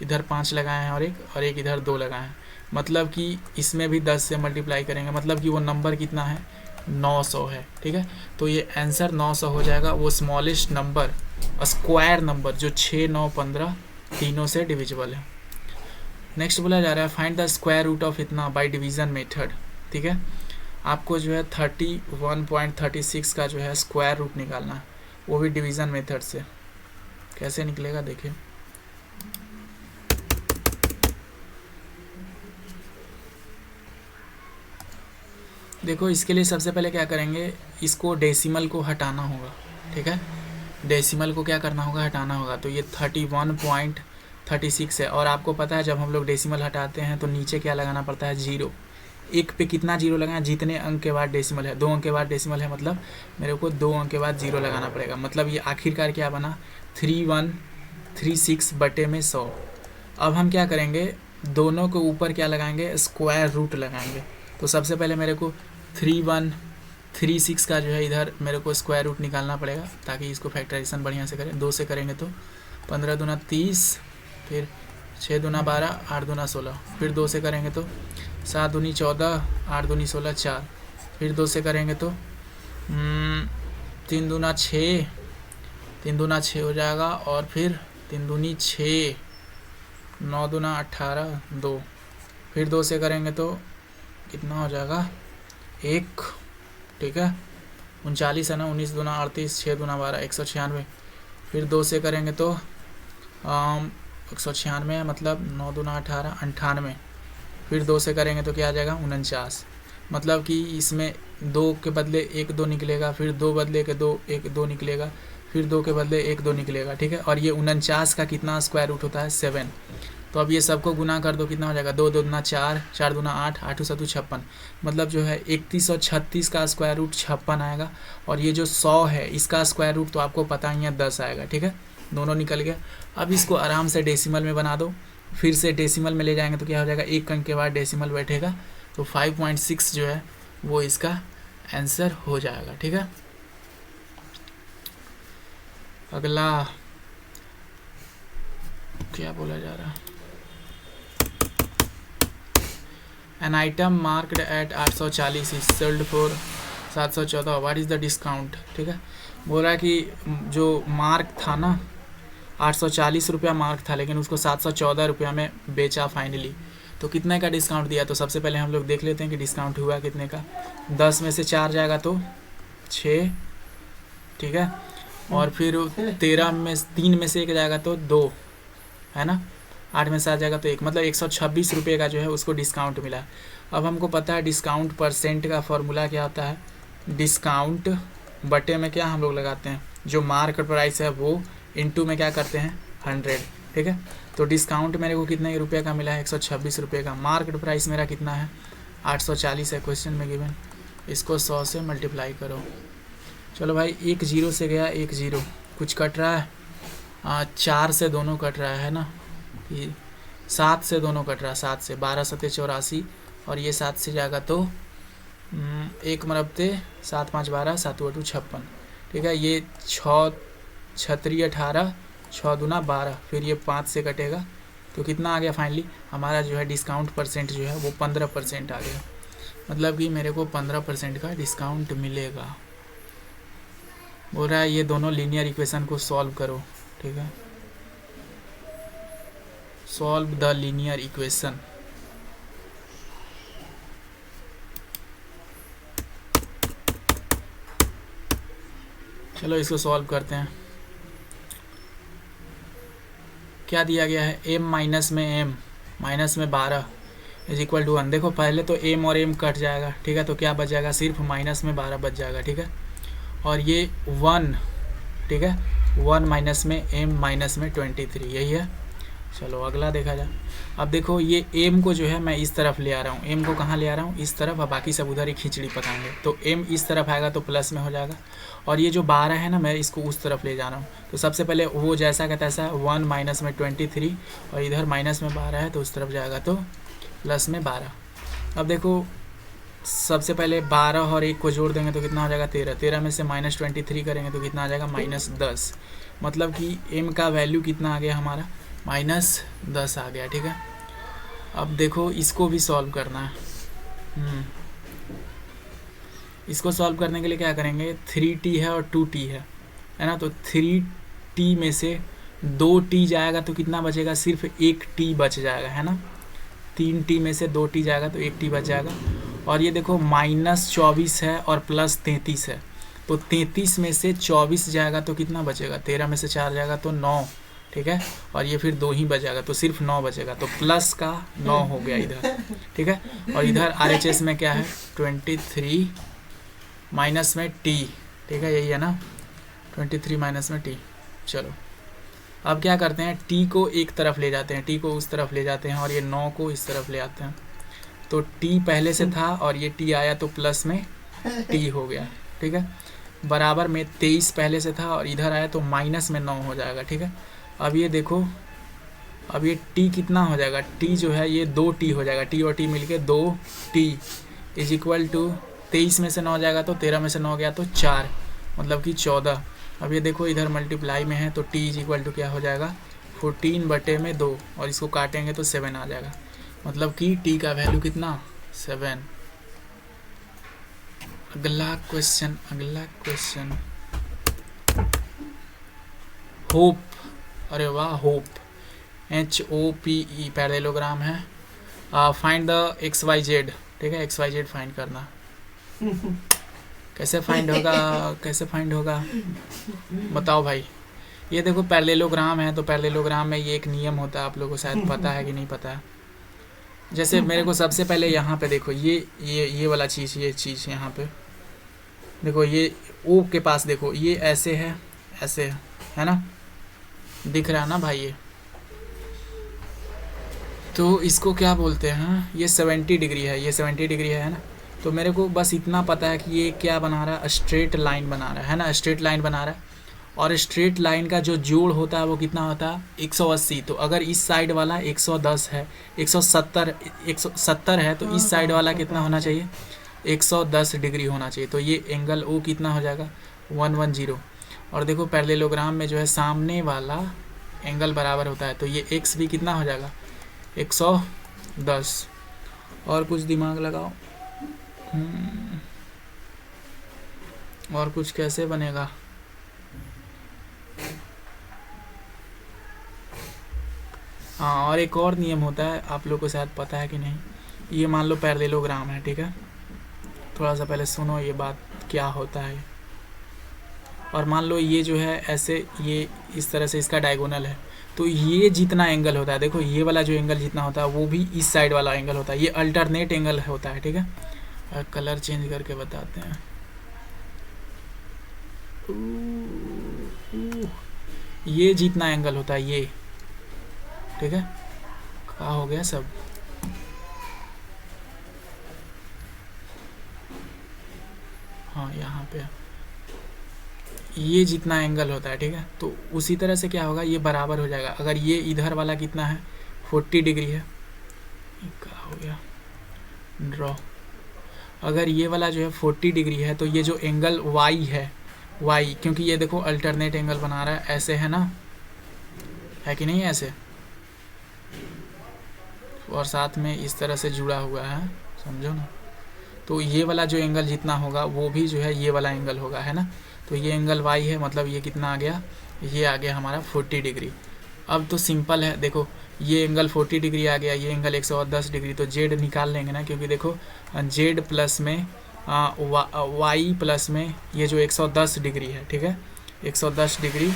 इधर 5 लगाए हैं और एक इधर 2 लगाए हैं, मतलब कि इसमें भी 10 से मल्टीप्लाई करेंगे, मतलब कि वो नंबर कितना है 900 है, ठीक है। तो ये आंसर 900 हो जाएगा, वो स्मॉलेस्ट नंबर स्क्वायर नंबर जो 6, 9, 15 तीनों से डिविजिबल है। नेक्स्ट बोला जा रहा है find the square root of इतना बाय डिवीजन मेथड, ठीक है। आपको जो है 31.36 का जो है स्क्वायर रूट निकालना है, वो भी डिवीज़न मेथड से। कैसे निकलेगा देखिए, देखो इसके लिए सबसे पहले क्या करेंगे, इसको डेसिमल को हटाना होगा, ठीक है। डेसिमल को क्या करना होगा, हटाना होगा। तो ये 31.36 है, और आपको पता है जब हम लोग डेसिमल हटाते हैं तो नीचे क्या लगाना पड़ता है, 0। एक पे कितना 0 लगाएं, जितने अंक के बाद डेसिमल है, 2 अंक के बाद डेसिमल है, मतलब मेरे को 2 अंक के बाद 0 लगाना पड़ेगा। मतलब ये आखिरकार क्या बना, 3136 बटे में 100। अब हम क्या करेंगे, दोनों के ऊपर क्या लगाएंगे, स्क्वायर रूट लगाएंगे। तो सबसे पहले मेरे को 3136 का जो है इधर मेरे को स्क्वायर रूट निकालना पड़ेगा ताकि इसको फैक्टराइजेशन बढ़िया से करें। 2 से करेंगे तो 15 दूना 30, फिर 6 दूना 12, 8 दूना 16, फिर 2 से करेंगे तो 7 दूनी 14, 8 दूनी 16, 4, फिर 2 से करेंगे तो 3 दूना 6, 3 दूना 6 हो जाएगा, और फिर 3 दूनी 6, 9 दूना 18, 2, फिर 2 से करेंगे तो कितना हो जाएगा 1, ठीक है। 39 है ना, 19 दूना 38, 6 दूना 12, 196, फिर 2 से करेंगे तो 196 मतलब 9 दूना 18, 98, फिर 2 से करेंगे तो क्या आ जाएगा 49। मतलब कि इसमें 2 के बदले 1 2 निकलेगा, फिर 2 बदले के 2 1 2 निकलेगा, फिर 2 के बदले 1 2 निकलेगा, ठीक है। और ये 49 का कितना स्क्वायर रूट होता है 7। तो अब ये सबको गुना कर दो, कितना हो जाएगा 2 2 दूना 4, 4 दूना 8, 8 7 56, मतलब जो है 3136 का स्क्वायर रूट 56 आएगा। और ये जो 100 है इसका स्क्वायर रूट तो आपको पता ही है 10 आएगा, ठीक है। दोनों निकल गया। अब इसको आराम से डेसिमल में बना दो, फिर से डेसिमल में ले जाएंगे तो क्या हो जाएगा, 1 अंक के बाद डेसिमल बैठेगा, तो 5.6 जो है वो इसका आंसर हो जाएगा, ठीक है। अगला क्या बोला जा रहा है, an item marked at 840 is sold for 714, what is the discount, ठीक है। बोल रहा है कि जो मार्क था ना 840 रुपया मार्क था, लेकिन उसको 714 रुपया में बेचा फाइनली, तो कितने का डिस्काउंट दिया। तो सबसे पहले हम लोग देख लेते हैं कि डिस्काउंट हुआ कितने का। 10 में से 4 जाएगा तो 6, ठीक है, और फिर 13 में 3 में से 1 जाएगा तो 2, है ना, 8 में से 7 जाएगा तो 1, मतलब 126 रुपये का जो है उसको डिस्काउंट मिला। अब हमको पता है डिस्काउंट परसेंट का फॉर्मूला क्या होता है, डिस्काउंट बटे में क्या हम लोग लगाते हैं, जो मार्केट प्राइस है वो इनटू में क्या करते हैं 100, ठीक है। तो डिस्काउंट मेरे को कितने रुपये का मिला है 126 रुपये का। मार्केट प्राइस मेरा कितना है 840 है क्वेश्चन में गिवन, इसको 100 से मल्टीप्लाई करो। चलो भाई, 1 0 से गया 1 0, कुछ कट रहा है 4 से दोनों कट रहा है ना, 7 से दोनों कट रहा है, 7 से 12 7 84, और ये 7 से जाएगा तो 1 मरबते 7 5 12, 7 2 56, ठीक है। ये 6 छत्री 18, 6 दूना 12, फिर ये 5 से कटेगा तो कितना आ गया फाइनली हमारा जो है डिस्काउंट परसेंट जो है वो 15% आ गया। मतलब कि मेरे को 15% का डिस्काउंट मिलेगा। बोल रहा है ये दोनों लीनियर इक्वेशन को सॉल्व करो, ठीक है। Solve the linear equation. चलो इसको सॉल्व करते हैं। क्या दिया गया है, m माइनस में m माइनस में 12 इज इक्वल टू 1। देखो पहले तो m और m कट जाएगा, ठीक है, तो क्या बच जाएगा, सिर्फ माइनस में 12 बच जाएगा, ठीक है। और ये 1, ठीक है, 1 माइनस में m माइनस में 23, यही है। चलो अगला देखा जाए। अब देखो ये m को जो है मैं इस तरफ ले आ रहा हूँ, m को कहाँ ले आ रहा हूँ, इस तरफ, और बाकी सब उधर ही खिचड़ी पकाएंगे। तो m इस तरफ आएगा तो प्लस में हो जाएगा, और ये जो 12 है ना, मैं इसको उस तरफ ले जा रहा हूँ। तो सबसे पहले वो जैसा का तैसा 1 माइनस में 23, और इधर माइनस में 12 है तो उस तरफ जाएगा तो प्लस में 12। अब देखो सबसे पहले 12 और 1 को जोड़ देंगे तो कितना हो जाएगा, 13। 13 में से माइनस 23 करेंगे तो कितना आ जाएगा, माइनस 10। मतलब कि m का वैल्यू कितना आ गया हमारा, माइनस 10 आ गया, ठीक है। अब देखो इसको भी सॉल्व करना है। इसको सॉल्व करने के लिए क्या करेंगे, 3t है और 2t है ना, तो 3t में से 2t जाएगा तो कितना बचेगा, सिर्फ 1t बच जाएगा, है ना। 3t में से 2t जाएगा तो 1t बच जाएगा। और ये देखो माइनस 24 है और प्लस 33 है, तो 33 में से 24 जाएगा तो कितना बचेगा, 13 में से 4 जाएगा तो 9, ठीक है। और ये फिर 2 ही बचेगा तो सिर्फ 9 बचेगा, तो प्लस का 9 हो गया इधर, ठीक है। और इधर RHS में क्या है, 23 माइनस में t, ठीक है, यही है ना, 23 माइनस में t। चलो अब क्या करते हैं, t को एक तरफ ले जाते हैं, t को उस तरफ ले जाते हैं, और ये 9 को इस तरफ ले आते हैं। तो t पहले से था और ये t आया तो प्लस में t हो गया, ठीक है। बराबर में 23 पहले से था और इधर आया तो माइनस में 9 हो जाएगा, ठीक है। अब ये देखो, अब ये t कितना हो जाएगा, t जो है ये 2t हो जाएगा, t और t मिलके 2t इज इक्वल टू 23 में से 9 जाएगा तो 13 में से 9 गया तो 4, मतलब कि 14। अब ये देखो इधर मल्टीप्लाई में है तो t इज इक्वल टू क्या हो जाएगा, 14/2, और इसको काटेंगे तो 7 आ जाएगा, मतलब कि t का वैल्यू कितना, 7। अगला क्वेश्चन होप, अरे वाह, होप HOPE पैरेललोग्राम है। फाइंड द XYZ, ठीक है, XYZ फाइंड करना। कैसे फाइंड होगा बताओ भाई। ये देखो पैरेललोग्राम है, तो पैरेललोग्राम में ये एक नियम होता है, आप लोगों को शायद पता है कि नहीं पता है। जैसे मेरे को सबसे पहले यहाँ पे देखो ये वाला चीज़, ये चीज़ यहाँ पे देखो, ये O के पास देखो, ये ऐसे है, ऐसे है ना, दिख रहा है ना भाई ये, तो इसको क्या बोलते हैं, ये 70 डिग्री है, ये 70 डिग्री है ना। तो मेरे को बस इतना पता है कि ये क्या बना रहा है, स्ट्रेट लाइन बना रहा है ना, स्ट्रेट लाइन बना रहा है। और स्ट्रेट लाइन का जो जोड़ होता है वो कितना होता है, 180। तो अगर इस साइड वाला 110 है, 170 है, तो इस साइड वाला कितना होना चाहिए, 110 डिग्री होना चाहिए। तो ये एंगल O कितना हो जाएगा, 110। और देखो पैरेललोग्राम में जो है सामने वाला एंगल बराबर होता है, तो ये x भी कितना हो जाएगा, 110। और कुछ दिमाग लगाओ, और कुछ कैसे बनेगा, हाँ, और एक और नियम होता है, आप लोग को शायद पता है कि नहीं। ये मान लो पैरेललोग्राम है, ठीक है, थोड़ा सा पहले सुनो ये बात क्या होता है। और मान लो ये जो है ऐसे, ये इस तरह से इसका डायगोनल है, तो ये जितना एंगल होता है, देखो ये वाला जो एंगल जितना होता है वो भी इस साइड वाला एंगल होता है, ये अल्टरनेट एंगल होता है, ठीक है। और कलर चेंज करके बताते हैं, ये जितना एंगल होता है ये, ठीक है, क्या हो गया सब, हाँ यहाँ पे ये जितना एंगल होता है, ठीक है, तो उसी तरह से क्या होगा, ये बराबर हो जाएगा। अगर ये इधर वाला कितना है, 40 डिग्री है, क्या हो गया ड्रॉ, अगर ये वाला जो है 40 डिग्री है, तो ये जो एंगल Y है, Y, क्योंकि ये देखो अल्टरनेट एंगल बना रहा है, ऐसे है ना, है कि नहीं ऐसे, और साथ में इस तरह से जुड़ा हुआ है, समझो ना। तो ये वाला जो एंगल जितना होगा वो भी जो है ये वाला एंगल होगा, है ना। तो ये एंगल Y है, मतलब ये कितना आ गया, ये आ गया हमारा 40 डिग्री। अब तो सिंपल है, देखो ये एंगल 40 डिग्री आ गया, ये एंगल 110 डिग्री, तो Z निकाल लेंगे ना, क्योंकि देखो Z प्लस में Y प्लस में ये जो 110 डिग्री है, ठीक है, 110 डिग्री,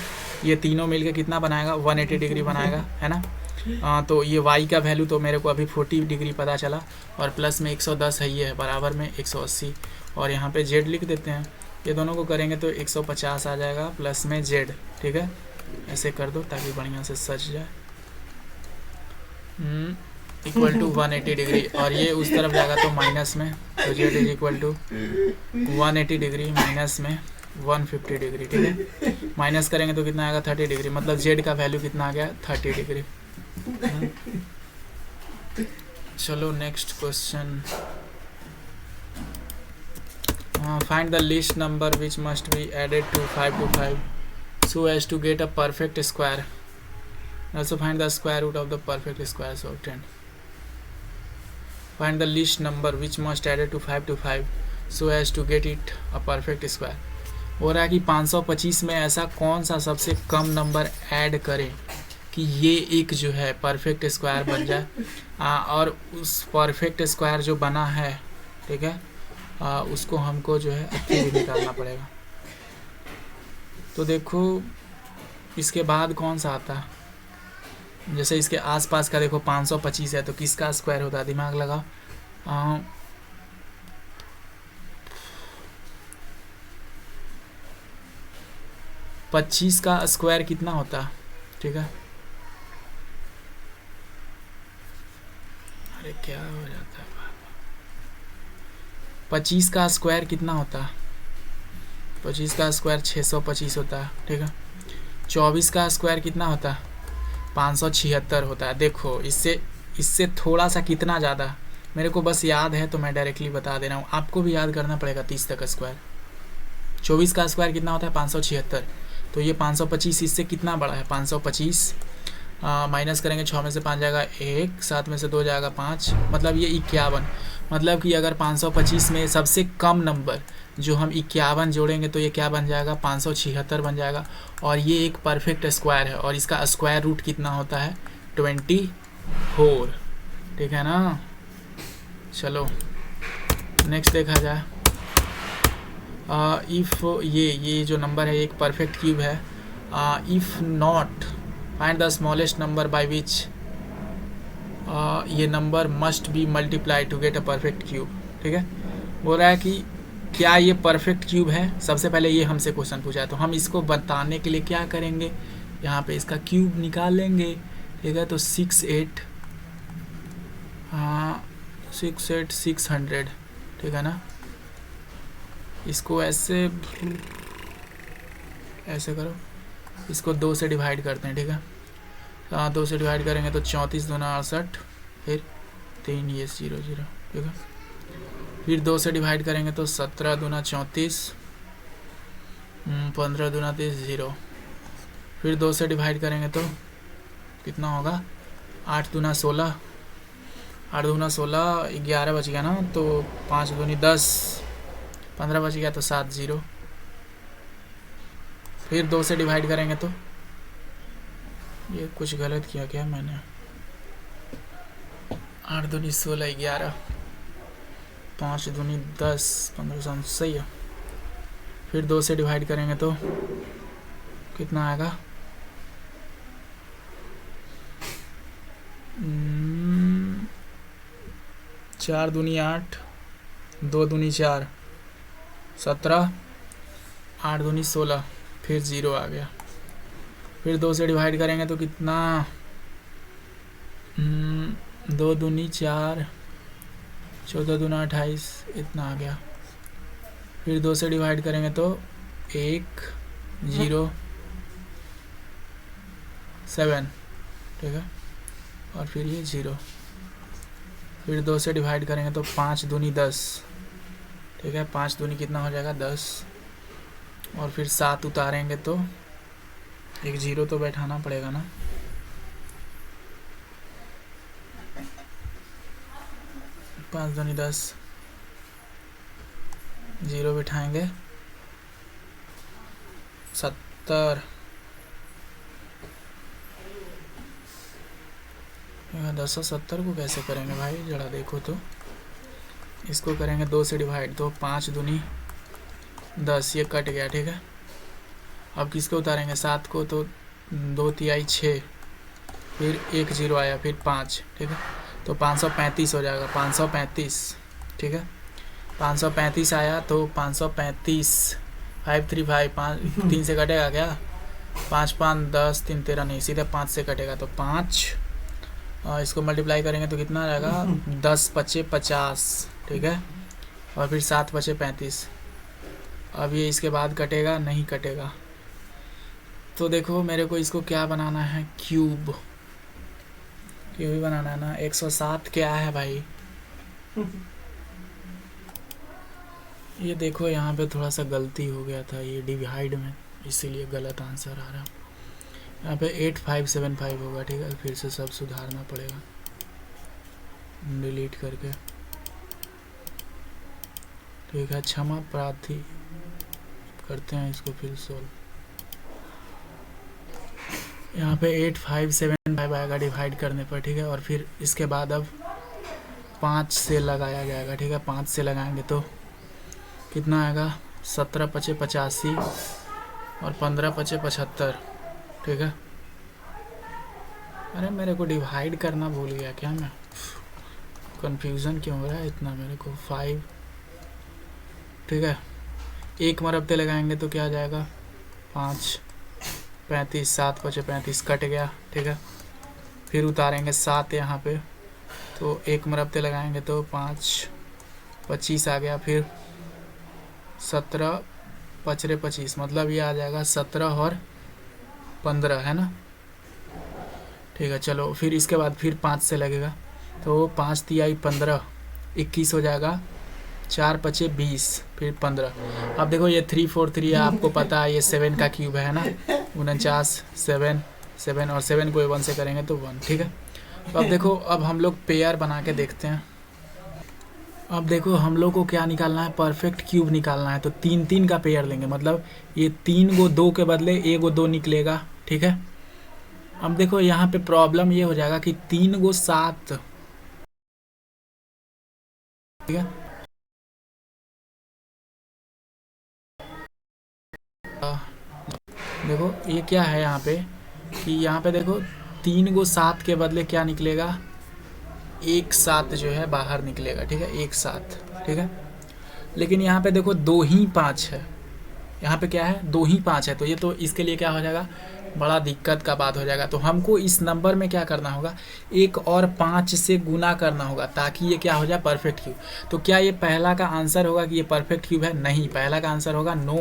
ये तीनों मिलके कितना बनाएगा, 180 डिग्री बनाएगा, है ना। तो ये y का वैल्यू तो मेरे को अभी 40 डिग्री पता चला, और प्लस में 110 है, ये है बराबर में 180, और यहाँ पे z लिख देते हैं। ये दोनों को करेंगे तो 150 आ जाएगा प्लस में z, ठीक है। ऐसे कर दो ताकि बढ़िया से सच जाए, इक्वल टू 180 डिग्री, और ये उस तरफ जाएगा तो माइनस में, तो z is equal to 180 degree minus में 150 डिग्री, ठीक है। माइनस करेंगे तो कितना आएगा, 30 डिग्री, मतलब z का वैल्यू कितना आ गया, 30 डिग्री। चलो next question, find the least number which must be added to 5 to 5 so as to get a perfect square. Also find the square root of the perfect square. So 10. Find the least number which must added to 5 to 5 so as to get it a perfect square. हो रहा है कि 525 में ऐसा कौन सा सबसे कम number add करें कि ये एक जो है परफेक्ट स्क्वायर बन जाए, और उस परफेक्ट स्क्वायर जो बना है, ठीक है, उसको हमको जो है अच्छे भी निकालना पड़ेगा। तो देखो इसके बाद कौन सा आता है, जैसे इसके आसपास का देखो 525 है, तो किसका स्क्वायर होता है, दिमाग लगाओ। 25 का स्क्वायर कितना होता है, ठीक है। अरे क्या हो जाता है, 25 का स्क्वायर कितना होता है, 25 का स्क्वायर 625 होता है, ठीक है। 24 का स्क्वायर कितना होता है, 576 होता है। देखो इससे थोड़ा सा कितना ज़्यादा, मेरे को बस याद है तो मैं डायरेक्टली बता दे रहा हूँ, आपको भी याद करना पड़ेगा। 30 तक स्क्वायर, 24 का स्क्वायर कितना होता है, 576, तो ये 525 इससे कितना बड़ा है, 525 माइनस करेंगे, 6 में से 5 जाएगा 1, 7 में से 2 जाएगा 5, मतलब ये 51। मतलब कि अगर 525 में सबसे कम नंबर जो हम 51 जोड़ेंगे तो ये क्या बन जाएगा, 576 बन जाएगा, और ये एक परफेक्ट स्क्वायर है, और इसका स्क्वायर रूट कितना होता है, 24, ठीक है ना। चलो नेक्स्ट देखा जाए। इफ़ ये जो नंबर है एक परफेक्ट क्यूब है, if not find the smallest number by which ये number must be multiply to get a perfect cube, ठीक है। बोल रहा है कि क्या ये परफेक्ट क्यूब है, सबसे पहले ये हमसे क्वेश्चन पूछा है, तो हम इसको बताने के लिए क्या करेंगे, यहाँ पे इसका क्यूब निकाल लेंगे, ठीक है। तो 600, ठीक है ना। इसको ऐसे करो, इसको 2 से डिवाइड करते हैं, ठीक है। 2 से डिवाइड करेंगे तो 34 दूना 68, फिर 3 ये 0 0, ठीक है। फिर 2 से डिवाइड करेंगे तो 17 दूना 34, 15 दूना 30 0, फिर 2 से डिवाइड करेंगे तो कितना होगा, 8 दूना 16, 8 दूना 16, 11 बच गया ना, तो 5 दूनी 10, 15 बच गया तो 7 0, फिर 2 से डिवाइड करेंगे तो ये कुछ गलत किया क्या मैंने, 8 दूनी 16, 11, 5 दूनी 10, 15 सही है। फिर 2 से डिवाइड करेंगे तो कितना आएगा, 4 दूनी 8, 2 दूनी 4, 17, 8 दूनी 16, फिर 0 आ गया। फिर 2 से डिवाइड करेंगे तो कितना, 2 दूनी 4, 14 दूना 28, इतना आ गया। फिर 2 से डिवाइड करेंगे तो 1 0 7, ठीक है, और फिर ये 0। फिर 2 से डिवाइड करेंगे तो 5 दूनी 10, ठीक है, 5 दूनी कितना हो जाएगा 10, और फिर 7 उतारेंगे तो एक 0 तो बैठाना पड़ेगा ना, 5 दूनी 10, 0 बिठाएंगे 70, 10 और 70 को कैसे करेंगे भाई, जरा देखो तो। इसको करेंगे 2 से डिवाइड, तो 5 दूनी 10, ये कट गया, ठीक है। अब किसको उतारेंगे, 7 को, तो 2 तिहाई 6, फिर 1 0 आया, फिर 5, ठीक है, तो 535 हो जाएगा, 535, ठीक है, 535 आया, तो 535, 535, 5 3 से कटेगा क्या, 5 5 10, 3 13 नहीं, सीधे 5 से कटेगा, तो 5, इसको मल्टीप्लाई करेंगे तो कितना रहेगा, 10 पचे 50, ठीक है, और फिर 7 पचे 35। अब ये इसके बाद कटेगा, नहीं कटेगा, तो देखो मेरे को इसको क्या बनाना है, क्यूब ही बनाना है ना। 107 क्या है भाई, ये देखो यहाँ पे थोड़ा सा गलती हो गया था, ये डिवाइड में, इसीलिए गलत आंसर आ रहा। यहाँ पे 8575 होगा, ठीक है, फिर से सब सुधारना पड़ेगा डिलीट करके, ठीक है, क्षमा प्रार्थी, करते हैं इसको फिर सोल्व। यहाँ पे 8575 आएगा डिवाइड करने पर, ठीक है, और फिर इसके बाद अब 5 से लगाया जाएगा, ठीक है, 5 से लगाएंगे तो कितना आएगा, 17 पचे 85 और 15 पचे 75, ठीक है। अरे मेरे को डिवाइड करना भूल गया क्या मैं, कंफ्यूजन क्यों हो रहा है इतना मेरे को। 5, ठीक है, एक मरबते लगाएंगे तो क्या आ जाएगा, 5 35, 7 पचे 35, कट गया, ठीक है, फिर उतारेंगे 7 यहाँ पे, तो एक मरबते लगाएंगे तो 5 25 आ गया, फिर 17 पचरे 25, मतलब ये आ जाएगा 17 और 15, है ना, ठीक है। चलो फिर इसके बाद फिर 5 से लगेगा, तो 5 तिहाई 15, 21 हो जाएगा, 4 पचे 20, फिर 15। अब देखो ये 3 4 3 है, आपको पता है ये 7 का क्यूब है ना, 49, 7 7 और 7 को 1 से करेंगे तो 1, ठीक है। तो अब देखो, अब हम लोग पेयर बना के देखते हैं। अब देखो हम लोग को क्या निकालना है, परफेक्ट क्यूब निकालना है, तो 3 3 का पेयर लेंगे, मतलब ये 3 गो 2 के बदले 1 गो 2 निकलेगा, ठीक है। अब देखो यहाँ पे प्रॉब्लम ये हो जाएगा कि 3 गो 7, ठीक है, देखो ये क्या है यहाँ पे, कि यहाँ पे देखो 3 गो 7 के बदले क्या निकलेगा, 1 7 जो है बाहर निकलेगा, ठीक है, 1 7, ठीक है। लेकिन यहाँ पे देखो 2 ही 5 है, यहाँ पे क्या है, 2 ही 5 है, तो ये तो इसके लिए क्या हो जाएगा, बड़ा दिक्कत का बात हो जाएगा। तो हमको इस नंबर में क्या करना होगा, 1 और 5 से गुना करना होगा, ताकि ये क्या हो जाए, परफेक्ट क्यूब। तो क्या ये पहला का आंसर होगा कि ये परफेक्ट क्यूब है, नहीं, पहला का आंसर होगा नो।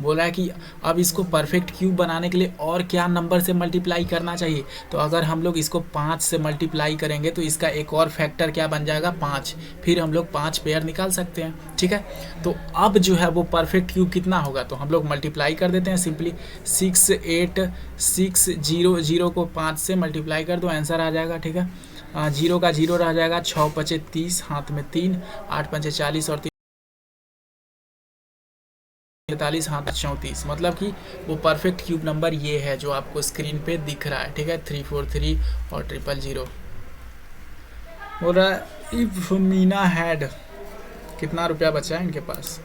बोल रहा है कि अब इसको परफेक्ट क्यूब बनाने के लिए और क्या नंबर से मल्टीप्लाई करना चाहिए, तो अगर हम लोग इसको 5 से मल्टीप्लाई करेंगे तो इसका एक और फैक्टर क्या बन जाएगा, 5, फिर हम लोग 5 पेयर निकाल सकते हैं, ठीक है। तो अब जो है वो परफेक्ट क्यूब कितना होगा, तो हम लोग मल्टीप्लाई कर देते हैं सिंपली, 6 8 6 0 0 को 5 से मल्टीप्लाई कर दो, आंसर आ जाएगा, ठीक है। 0 का 0 रह जाएगा, 6 पचे 30, हाथ में 3, 8 पंचे 40 और 43, हाथ 34, मतलब कि वो परफेक्ट क्यूब नंबर ये है जो आपको स्क्रीन पे दिख रहा है, ठीक है, 343 और 000। बोल रहा है इफ मीना हैड, कितना रुपया बचा है इनके पास,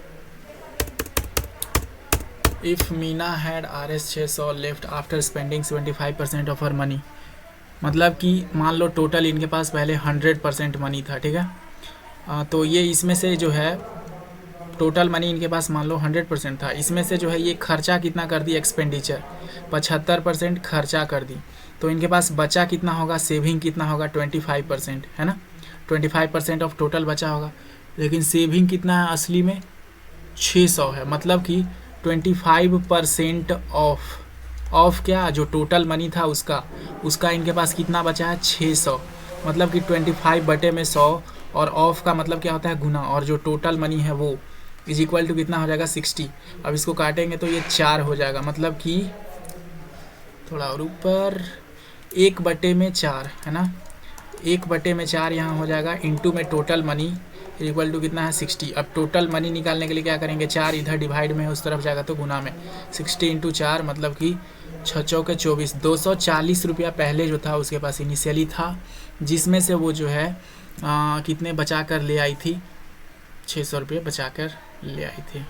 if Meena had RS 600 left after spending 75% of her money, मतलब कि मान लो टोटल इनके पास पहले 100% मनी था, ठीक है। तो ये इसमें से जो है टोटल मनी इनके पास मान लो 100% था, इसमें से जो है ये खर्चा कितना कर दी, एक्सपेंडिचर 75% खर्चा कर दी, तो इनके पास बचा कितना होगा, सेविंग कितना होगा, 25%, है ना, 25% ऑफ टोटल बचा होगा। लेकिन सेविंग कितना है असली में, 600 है, मतलब कि 25% ऑफ क्या, जो टोटल मनी था उसका इनके पास कितना बचा है, 600, मतलब कि 25 बटे में 100, और ऑफ का मतलब क्या होता है, गुना, और जो टोटल मनी है वो इज इक्वल टू कितना हो जाएगा, 60। अब इसको काटेंगे तो ये 4 हो जाएगा, मतलब कि थोड़ा और ऊपर, 1 बटे में 4, है ना, 1 बटे में 4 यहाँ हो जाएगा, इंटू में टोटल मनी इक्वल टू कितना है, 60। अब टोटल मनी निकालने के लिए क्या करेंगे, 4 इधर डिवाइड में उस तरफ जाएगा तो गुना में, 60 इंटू 4 मतलब कि 6 चौके 24, 240 रुपया पहले जो था उसके पास इनिशियली था, जिसमें से वो जो है कितने बचा कर ले आई थी, 600 रुपये बचा कर ले आई थी,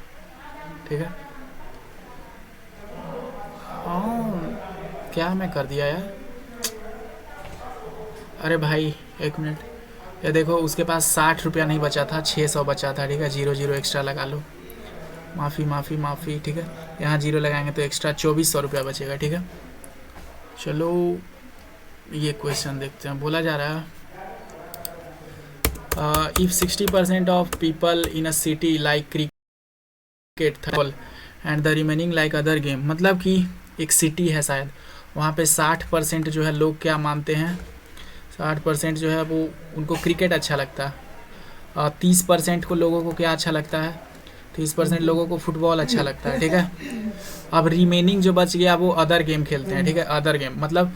ठीक है। क्या मैं कर दिया यार, अरे भाई एक मिनट, ये देखो उसके पास 60 रुपया नहीं बचा था, 600 बचा था, ठीक है, 0 एक्स्ट्रा लगा लो, माफ़ी माफ़ी माफ़ी, ठीक है, यहाँ 0 लगाएंगे तो एक्स्ट्रा 2400 रुपया बचेगा, ठीक है। चलो ये क्वेश्चन देखते हैं, बोला जा रहा है if 60% of people in a city like cricket football and the remaining like other game, मतलब कि एक सिटी है शायद, वहाँ पे 60% जो है लोग क्या मानते हैं, 60% जो है वो उनको क्रिकेट अच्छा लगता है, 30% को लोगों को क्या अच्छा लगता है, 30% लोगों को फुटबॉल अच्छा लगता है, ठीक है। अब रिमेनिंग जो बच गया वो अदर गेम खेलते हैं, ठीक है, अदर गेम मतलब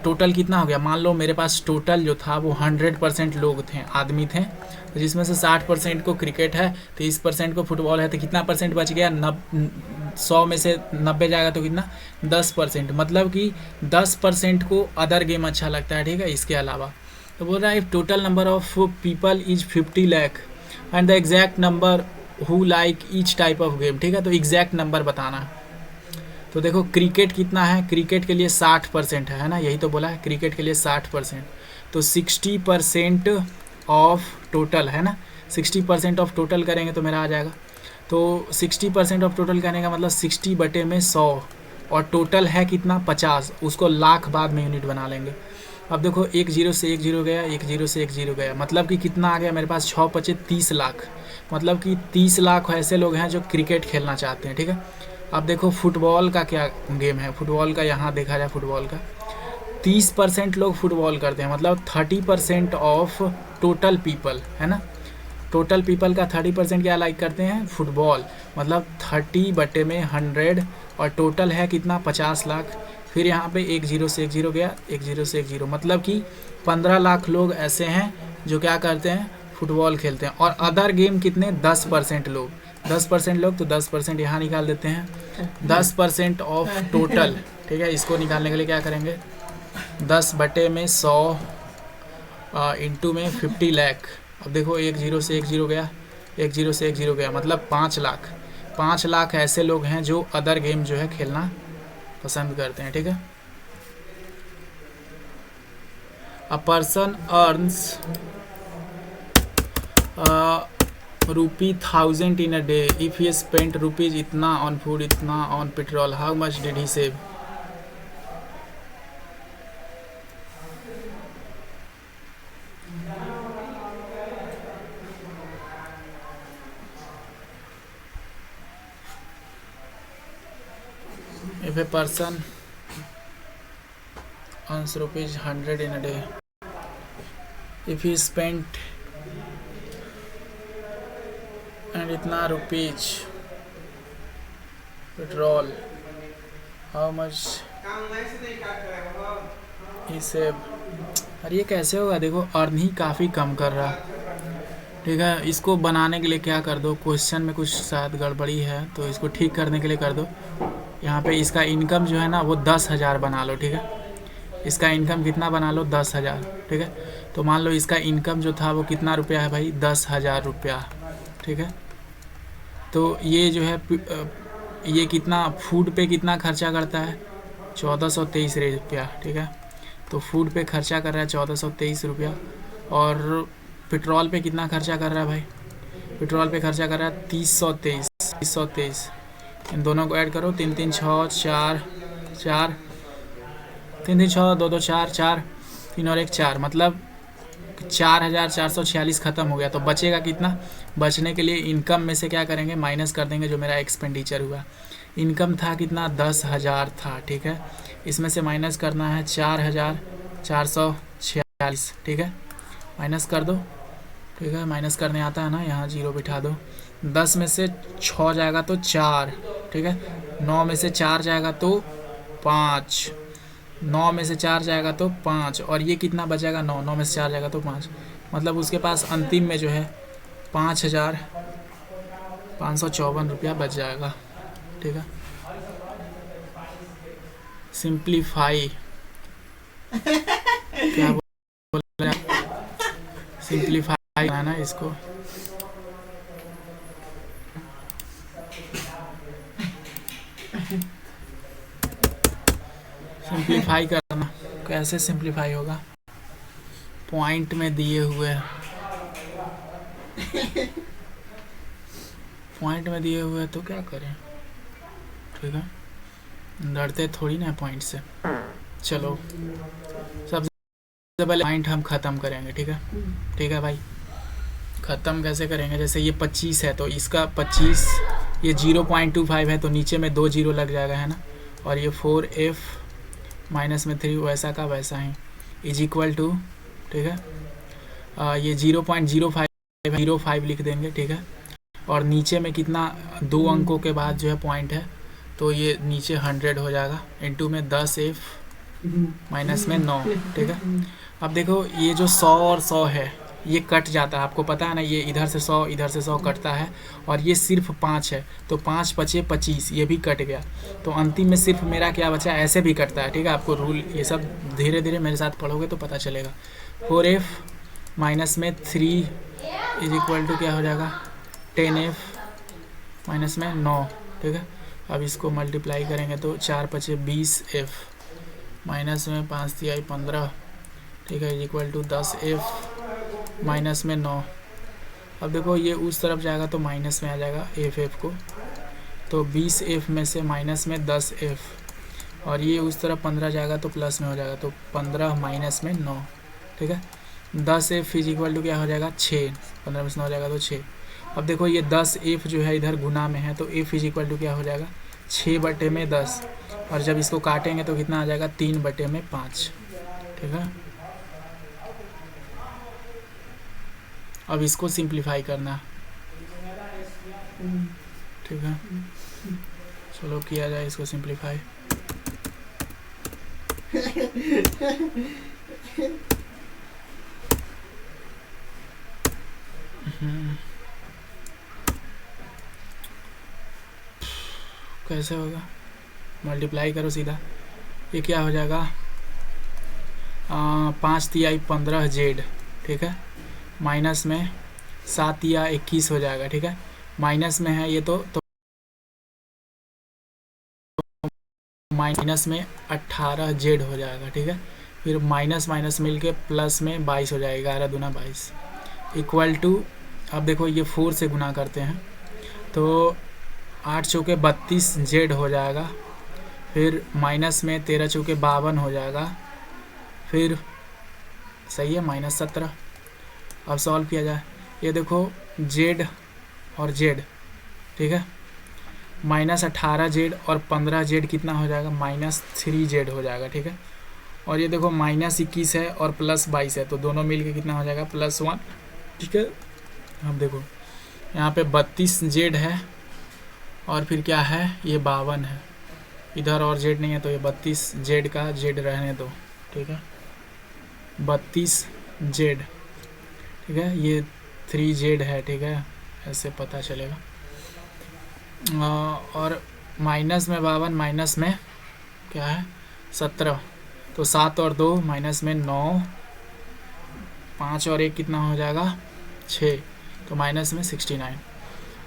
टोटल कितना हो गया, मान लो मेरे पास टोटल जो था वो 100% लोग थे, आदमी थे, तो जिसमें से 60% को क्रिकेट है, 30% को फुटबॉल है, तो कितना परसेंट बच गया, 100 में से 90 जाएगा तो कितना, 10%, मतलब कि 10% को अदर गेम अच्छा लगता है, ठीक है, इसके अलावा। तो बोल रहा है if total number of people is 50 lakh and the exact number who like each type of game, ठीक है, तो एग्जैक्ट नंबर बताना है। तो देखो क्रिकेट कितना है, क्रिकेट के लिए 60% है ना, यही तो बोला है, क्रिकेट के लिए 60%, तो 60% ऑफ टोटल है ना, 60% ऑफ टोटल करेंगे तो मेरा आ जाएगा, तो 60% ऑफ टोटल करने का मतलब 60/100, और टोटल है कितना 50, उसको लाख बाद में यूनिट बना लेंगे। अब देखो 1 0 से 1 0 गया, 1 0 से 1 0 गया, मतलब कि कितना आ गया मेरे पास, 6 5 30 लाख, मतलब कि 30 लाख ऐसे लोग हैं जो क्रिकेट खेलना चाहते हैं, ठीक है। अब देखो फुटबॉल का क्या गेम है, फुटबॉल का यहाँ देखा जाए, फुटबॉल का 30% लोग फुटबॉल करते हैं, मतलब 30% ऑफ टोटल पीपल है ना, टोटल पीपल का 30% क्या लाइक करते हैं, फुटबॉल, मतलब 30/100, और टोटल है कितना 50 लाख, फिर यहाँ पे 1 0 से 1 0 गया, 1 0 से 1 0, मतलब कि 15 लाख लोग ऐसे हैं जो क्या करते हैं, फुटबॉल खेलते हैं, और अदर गेम कितने, 10% लोग, 10% लोग, तो 10% यहाँ निकाल देते हैं, 10% ऑफ टोटल, ठीक है, इसको निकालने के लिए क्या करेंगे, 10/100 इंटू में 50 लाख। अब देखो 1 0 से 1 0 गया, 1 0 से 1 0 गया, मतलब 5 लाख, 5 लाख ऐसे लोग हैं जो अदर गेम जो है खेलना पसंद करते हैं, ठीक है। A person earns ₹1000 in a day if he spent rupees इतना ऑन फूड, इतना on petrol, how much did he save. If a person earns ₹100 in a day, if he spent and इतना rupees petrol, how much he save. अरे ये कैसे होगा, देखो earn ही काफ़ी कम कर रहा, ठीक है, इसको बनाने के लिए क्या कर दो, क्वेश्चन में कुछ शायद गड़बड़ी है, तो इसको ठीक करने के लिए कर दो, यहाँ पे इसका इनकम जो है ना वो 10,000 बना लो, ठीक है, इसका इनकम कितना बना लो, 10,000, ठीक है, तो मान लो इसका इनकम जो था वो कितना रुपया है भाई, 10,000 रुपया, ठीक है। तो ये जो है ये कितना फूड पे कितना खर्चा करता है, 1423 रुपया, ठीक है, तो फूड पे खर्चा कर रहा है 1423 रुपया, और पेट्रोल पे कितना खर्चा कर रहा है भाई, पेट्रोल पे खर्चा कर रहा है 323, इन दोनों को ऐड करो, 3 3 6 4 4, 3 3 6 2 2 4 4, 3 और 1 4, मतलब 4,446 ख़त्म हो गया, तो बचेगा कितना, बचने के लिए इनकम में से क्या करेंगे, माइनस कर देंगे जो मेरा एक्सपेंडिचर हुआ, इनकम था कितना 10,000 था, ठीक है, इसमें से माइनस करना है 4,446, ठीक है, माइनस कर दो, ठीक है, माइनस करने आता है ना, यहाँ 0 बिठा दो, 10 में से 6 जाएगा तो 4, ठीक है, 9 में से 4 जाएगा तो 5, 9 में से 4 जाएगा तो 5, और ये कितना बचेगा, 9, 9 में से 4 जाएगा तो 5, मतलब उसके पास अंतिम में जो है 5,554 रुपया बच जाएगा, ठीक है। सिंप्लीफाई क्या बोल रहे हैं, सिंप्लीफाई है ना इसको, सिंप्लीफाई करना, कैसे सिंप्लीफाई होगा, पॉइंट में दिए हुए पॉइंट में दिए हुए तो क्या करें, ठीक है, डरते थोड़ी ना पॉइंट से। चलो सबसे पहले पॉइंट हम ख़त्म करेंगे, ठीक है, ठीक है भाई। ख़त्म कैसे करेंगे, जैसे ये 25 है तो इसका 25, ये 0.25 है तो नीचे में 2 जीरो लग जाएगा, है ना, और ये 4f माइनस में 3 वैसा का वैसा ही इज इक्वल टू, ठीक है, ये 0.05 लिख देंगे, ठीक है, और नीचे में कितना 2 अंकों के बाद जो है पॉइंट है तो ये नीचे 100 हो जाएगा, इनटू में 10f माइनस में 9, ठीक है। अब देखो ये जो 100 और 100 है ये कट जाता है, आपको पता है ना, ये इधर से 100 इधर से 100 कटता है, और ये सिर्फ 5 है तो 5 बचे 25, ये भी कट गया, तो अंतिम में सिर्फ मेरा क्या बचा, ऐसे भी कटता है, ठीक है। आपको रूल ये सब धीरे धीरे मेरे साथ पढ़ोगे तो पता चलेगा। 4f माइनस में 3 इज इक्वल टू क्या हो जाएगा, 10f माइनस में 9, ठीक है। अब इसको मल्टीप्लाई करेंगे तो 4 बचे 20f माइनस में 5 तिहाई 15, ठीक है, is equal to 10f minus में 9। अब देखो ये उस तरफ जाएगा तो माइनस में आ जाएगा f को, तो 20f में से माइनस में 10f, और ये उस तरफ 15 जाएगा तो प्लस में हो जाएगा, तो 15 माइनस में 9, ठीक है। 10f इज इक्वल टू क्या हो जाएगा 6, 15 में से 9 हो जाएगा तो 6। अब देखो ये 10f जो है इधर गुना में है तो f इज इक्वल टू क्या हो जाएगा 6/10, और जब इसको काटेंगे तो कितना आ जाएगा 3/5, ठीक है। अब इसको सिंप्लीफाई करना, ठीक है, चलो किया जाए इसको सिंप्लीफाई। कैसे होगा, मल्टीप्लाई करो सीधा, ये क्या हो जाएगा 5 तिहाई 15 जेड, ठीक है, माइनस में 7 या 21 हो जाएगा, ठीक है, माइनस में है ये तो माइनस में 18 जेड हो जाएगा, ठीक है, फिर माइनस माइनस मिल के प्लस में 22 हो जाएगा, 11 दूना 22 इक्वल टू, अब देखो ये 4 से गुना करते हैं तो 8 चौके 32 जेड हो जाएगा, फिर माइनस में 13 चौके 52 हो जाएगा, फिर सही है -17। अब सॉल्व किया जाए, ये देखो जेड और जेड, ठीक है, -18 जेड और 15 जेड कितना हो जाएगा -3 जेड हो जाएगा, ठीक है, और ये देखो -21 है और +22 है तो दोनों मिल के कितना हो जाएगा +1, ठीक है। अब देखो यहाँ पे 32 जेड है और फिर क्या है ये 52 है, इधर और जेड नहीं है तो ये 32 जेड का जेड रहने दो, ठीक है, 32 जेड, ठीक है, ये 3 जेड है, ठीक है, ऐसे पता चलेगा। और माइनस में 52 माइनस में क्या है 17, तो 7 और 2 माइनस में 9, 5 और 1 कितना हो जाएगा 6, तो माइनस में 69।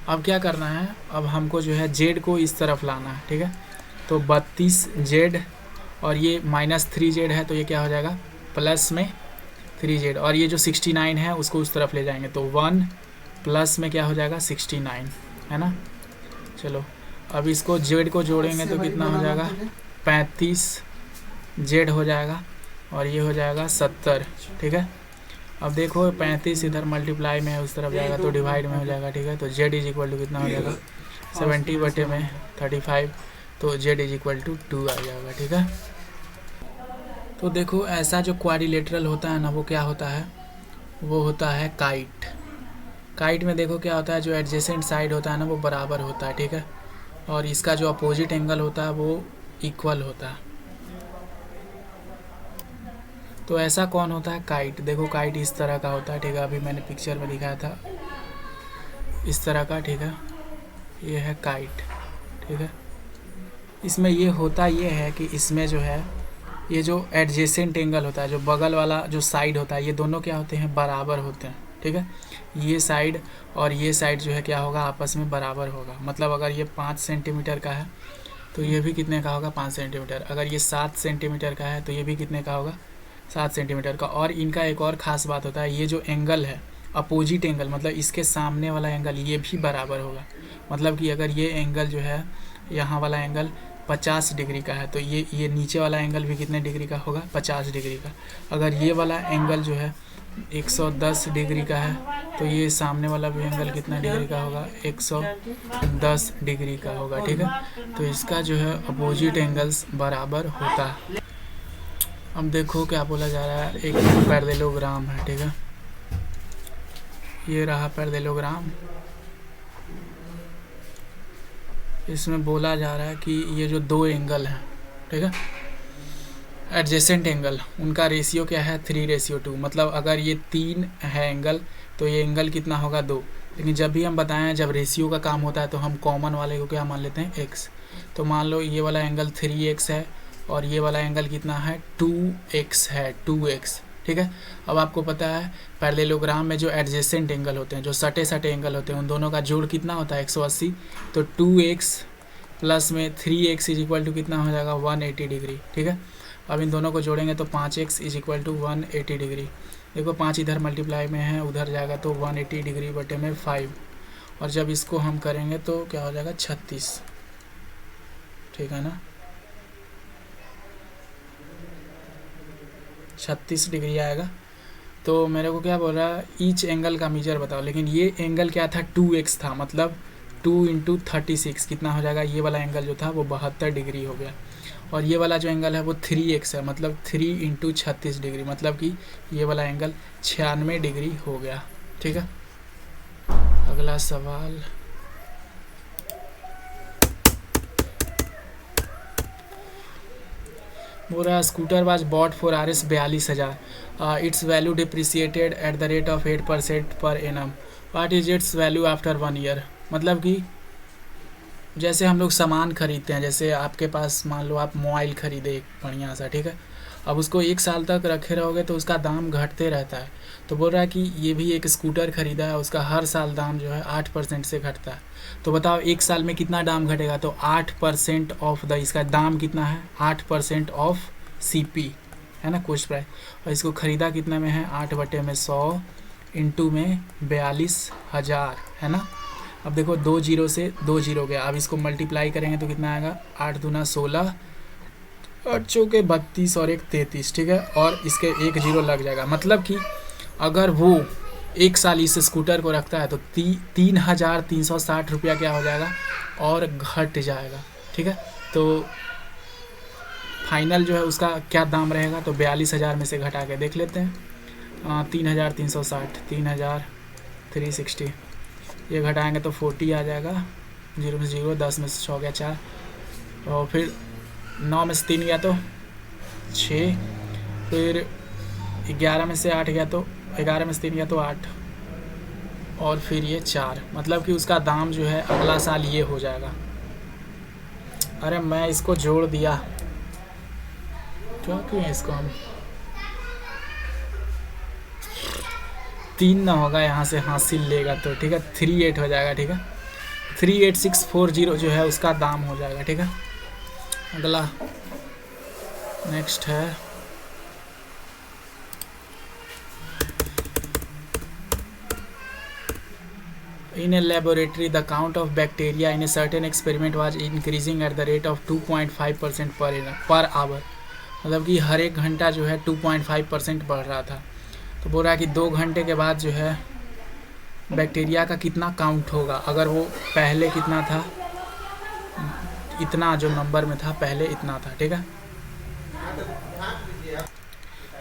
अब क्या करना है, अब हमको जो है जेड को इस तरफ लाना है, ठीक है, तो 32 जेड और ये -3 जेड है तो ये क्या हो जाएगा प्लस में 3 जेड, और ये जो 69 है उसको उस तरफ ले जाएंगे तो 1 प्लस में क्या हो जाएगा 69, है ना। चलो अब इसको जेड को जोड़ेंगे तो कितना हो जाएगा 35 जेड हो जाएगा, और ये हो जाएगा 70, ठीक है। अब देखो 35 इधर मल्टीप्लाई में है उस तरफ जाएगा तो डिवाइड में हो जाएगा, ठीक है, तो जेड इज इक्वल टू कितना हो जाएगा 70/35, तो जेड इज इक्वल टू 2 आ जाएगा, ठीक है। तो देखो ऐसा जो क्वाड्रिलेटरल होता है ना वो क्या होता है, वो होता है काइट। काइट में देखो क्या होता है, जो एडजेसेंट साइड होता है ना वो बराबर होता है, ठीक है, और इसका जो अपोजिट एंगल होता है वो इक्वल होता है। तो ऐसा कौन होता है काइट, देखो काइट इस तरह का होता है, ठीक है, अभी मैंने पिक्चर में दिखाया था इस तरह का, ठीक है, ये है काइट, ठीक है। इसमें ये होता ये है कि इसमें जो है ये जो एडजेसेंट एंगल होता है, जो बगल वाला जो साइड होता है, ये दोनों क्या होते हैं बराबर होते हैं, ठीक है, ये साइड और ये साइड जो है क्या होगा आपस में बराबर होगा। मतलब अगर ये 5 सेंटीमीटर का है तो ये भी कितने का होगा 5 सेंटीमीटर। अगर ये 7 सेंटीमीटर का है तो ये भी कितने का होगा 7 सेंटीमीटर का। और इनका एक और ख़ास बात होता है, ये जो एंगल है अपोजिट एंगल, मतलब इसके सामने वाला एंगल ये भी बराबर होगा। मतलब कि अगर ये एंगल जो है यहाँ वाला एंगल 50 डिग्री का है तो ये नीचे वाला एंगल भी कितने डिग्री का होगा 50 डिग्री का। अगर ये वाला एंगल जो है 110 डिग्री का है तो ये सामने वाला भी एंगल कितना डिग्री का होगा 110 डिग्री का होगा। ठीक है, तो इसका जो है अपोजिट एंगल्स बराबर होता है। अब देखो क्या बोला जा रहा है, एक पैरेललोग्राम है। ठीक है, ये रहा पैरेललोग्राम। इसमें बोला जा रहा है कि ये जो दो एंगल हैं, ठीक है, एडजेसेंट एंगल, उनका रेशियो क्या है 3:2। मतलब अगर ये 3 है एंगल तो ये एंगल कितना होगा 2। लेकिन जब भी हम बताएं जब रेशियो का काम होता है तो हम कॉमन वाले को क्या मान लेते हैं x। तो मान लो ये वाला एंगल 3x है और ये वाला एंगल कितना है 2x है, 2x। ठीक है, अब आपको पता है पैरेललोग्राम में जो एडजेसेंट एंगल होते हैं, जो सटे सटे एंगल होते हैं, उन दोनों का जोड़ कितना होता है 180। तो 2x प्लस में 3x इज इक्वल टू कितना हो जाएगा 180 डिग्री। ठीक है, अब इन दोनों को जोड़ेंगे तो 5x is equal to 180 degree. देखो 5 इधर मल्टीप्लाई में है, उधर जाएगा तो 180 डिग्री बटे में 5, और जब इसको हम करेंगे तो क्या हो जाएगा 36। ठीक है ना, 36 डिग्री आएगा। तो मेरे को क्या बोल रहा है ईच एंगल का मीजर बताओ। लेकिन ये एंगल क्या था 2x था, मतलब 2 × 36 कितना हो जाएगा, ये वाला एंगल जो था वो 72 डिग्री हो गया। और ये वाला जो एंगल है वो 3x है, मतलब 3 × 36 डिग्री, मतलब कि ये वाला एंगल 96 डिग्री हो गया। ठीक है, अगला सवाल, बोल रहा scooter was bought for Rs 42,000। Its value depreciated at the rate of 8% per annum. What is its value after 1 year. मतलब कि जैसे हम लोग सामान खरीदते हैं, जैसे आपके पास मान लो आप मोबाइल खरीदे एक बढ़िया सा, ठीक है, अब उसको 1 साल तक रखे रहोगे तो उसका दाम घटते रहता है। तो बोल रहा है कि ये भी एक स्कूटर खरीदा है, उसका हर साल दाम जो है 8% से घटता है। तो बताओ 1 साल में कितना दाम घटेगा, तो 8% ऑफ द, इसका दाम कितना है 8% ऑफ CP है ना, कॉस्ट प्राइस। और इसको ख़रीदा कितना में है 8/100 इंटू में 42,000 है ना। अब देखो 2 जीरो से 2 जीरो गया, अब इसको मल्टीप्लाई करेंगे तो कितना आएगा 8 दूना 16, 8 चौके 32 और 1 33। ठीक है, और इसके 1 जीरो लग जाएगा। मतलब कि अगर वो 1 साल इस स्कूटर को रखता है तो 3,360 रुपया क्या हो जाएगा और घट जाएगा। ठीक है, तो फाइनल जो है उसका क्या दाम रहेगा, तो 42,000 में से घटा के देख लेते हैं। 3,360, 3,360 ये घटाएंगे तो 40 आ जाएगा। 0 में से 0, 10 में से 6 गया 4, और फिर 9 में से 3 गया तो 6, फिर 11 में से 8 गया तो 11 में से 3 गया तो 8, और फिर ये 4। मतलब कि उसका दाम जो है अगला साल ये हो जाएगा। अरे मैं इसको जोड़ दिया, क्यों इसको हम 3 ना होगा यहाँ से हासिल लेगा तो ठीक है 38 हो जाएगा। ठीक है, 38640 जो है उसका दाम हो जाएगा। ठीक है, अगला नेक्स्ट है in a laboratory the count of bacteria in a certain experiment was increasing at the rate of 2.5% per hour। मतलब कि हर एक घंटा जो है 2.5% बढ़ रहा था। तो बोल रहा है कि 2 घंटे के बाद जो है बैक्टीरिया का कितना काउंट होगा। अगर वो पहले कितना था, इतना जो नंबर में था पहले इतना था। ठीक है,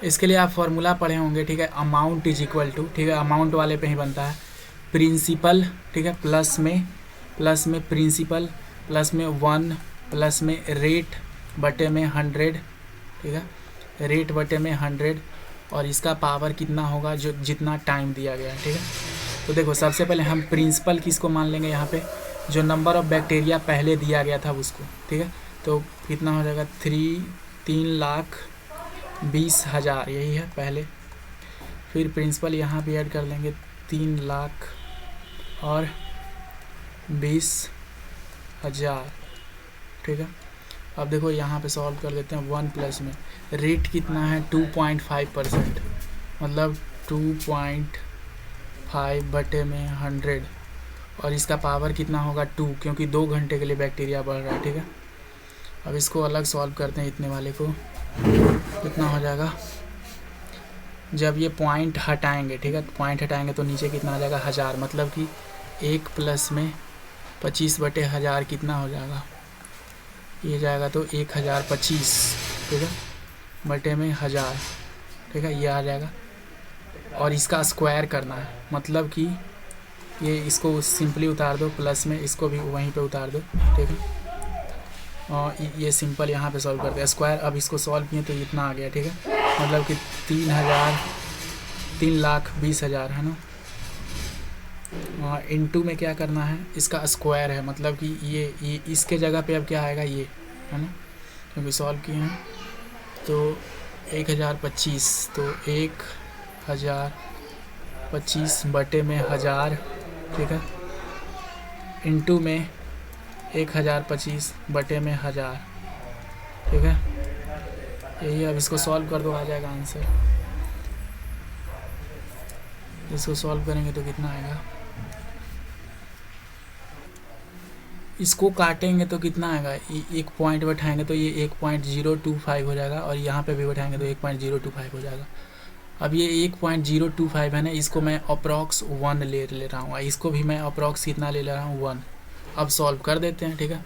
इसके लिए आप फॉर्मूला पढ़े होंगे। ठीक है, अमाउंट इज इक्वल टू, ठीक है, अमाउंट वाले पे ही बनता है प्रिंसिपल। ठीक है, प्लस में प्रिंसिपल प्लस में 1 प्लस में रेट बटे में 100। ठीक है, रेट बटे में 100, और इसका पावर कितना होगा जो जितना टाइम दिया गया है। ठीक है, तो देखो सबसे पहले हम प्रिंसिपल किसको मान लेंगे, यहाँ पे जो नंबर ऑफ बैक्टीरिया पहले दिया गया था उसको। ठीक है, तो कितना हो जाएगा 3,20,000 यही है पहले। फिर प्रिंसिपल यहाँ भी ऐड कर लेंगे 3,20,000, ठीक है। अब देखो यहाँ पे सॉल्व कर देते हैं। 1 प्लस में रेट कितना है 2.5%, मतलब 2.5 बटे में 100, और इसका पावर कितना होगा 2, क्योंकि 2 घंटे के लिए बैक्टीरिया बढ़ रहा है, ठीक है। अब इसको अलग सॉल्व करते हैं, इतने वाले को कितना हो जाएगा। जब ये पॉइंट हटाएंगे, ठीक है, पॉइंट हटाएंगे तो नीचे कितना आ जाएगा 1000, मतलब कि 1 प्लस में 25 बटे 1000 कितना हो जाएगा, ये जाएगा तो 1025, ठीक है, बटे में 1000, ठीक है, ये आ जाएगा। और इसका स्क्वायर करना है, मतलब कि ये इसको सिंपली उतार दो प्लस में, इसको भी वहीं पे उतार दो, ठीक है। और ये सिंपल यहाँ पे सॉल्व करते हैं स्क्वायर। अब इसको सॉल्व किए तो इतना आ गया, ठीक है, मतलब कि 3,20,000 है ना। इनटू में क्या करना है, इसका स्क्वायर है, मतलब कि ये इसके जगह पे अब क्या आएगा, ये है ना, क्योंकि सॉल्व किए हैं। तो 1025, तो 1025 बटे में 1000, ठीक है, इनटू में 1025 बटे में 1000, ठीक है, यही। अब इसको सॉल्व कर दो, आ जाएगा आंसर। इसको सॉल्व करेंगे तो कितना आएगा, इसको काटेंगे तो कितना आएगा, एक पॉइंट बैठाएंगे तो ये 1.025 हो जाएगा, और यहाँ पे भी बैठाएंगे तो 1.025 हो जाएगा। अब ये 1.025 है ना, इसको मैं अप्रॉक्स 1 ले रहा हूँ, इसको भी मैं अप्रॉक्स कितना ले रहा हूँ 1। अब सॉल्व कर देते हैं, ठीक है।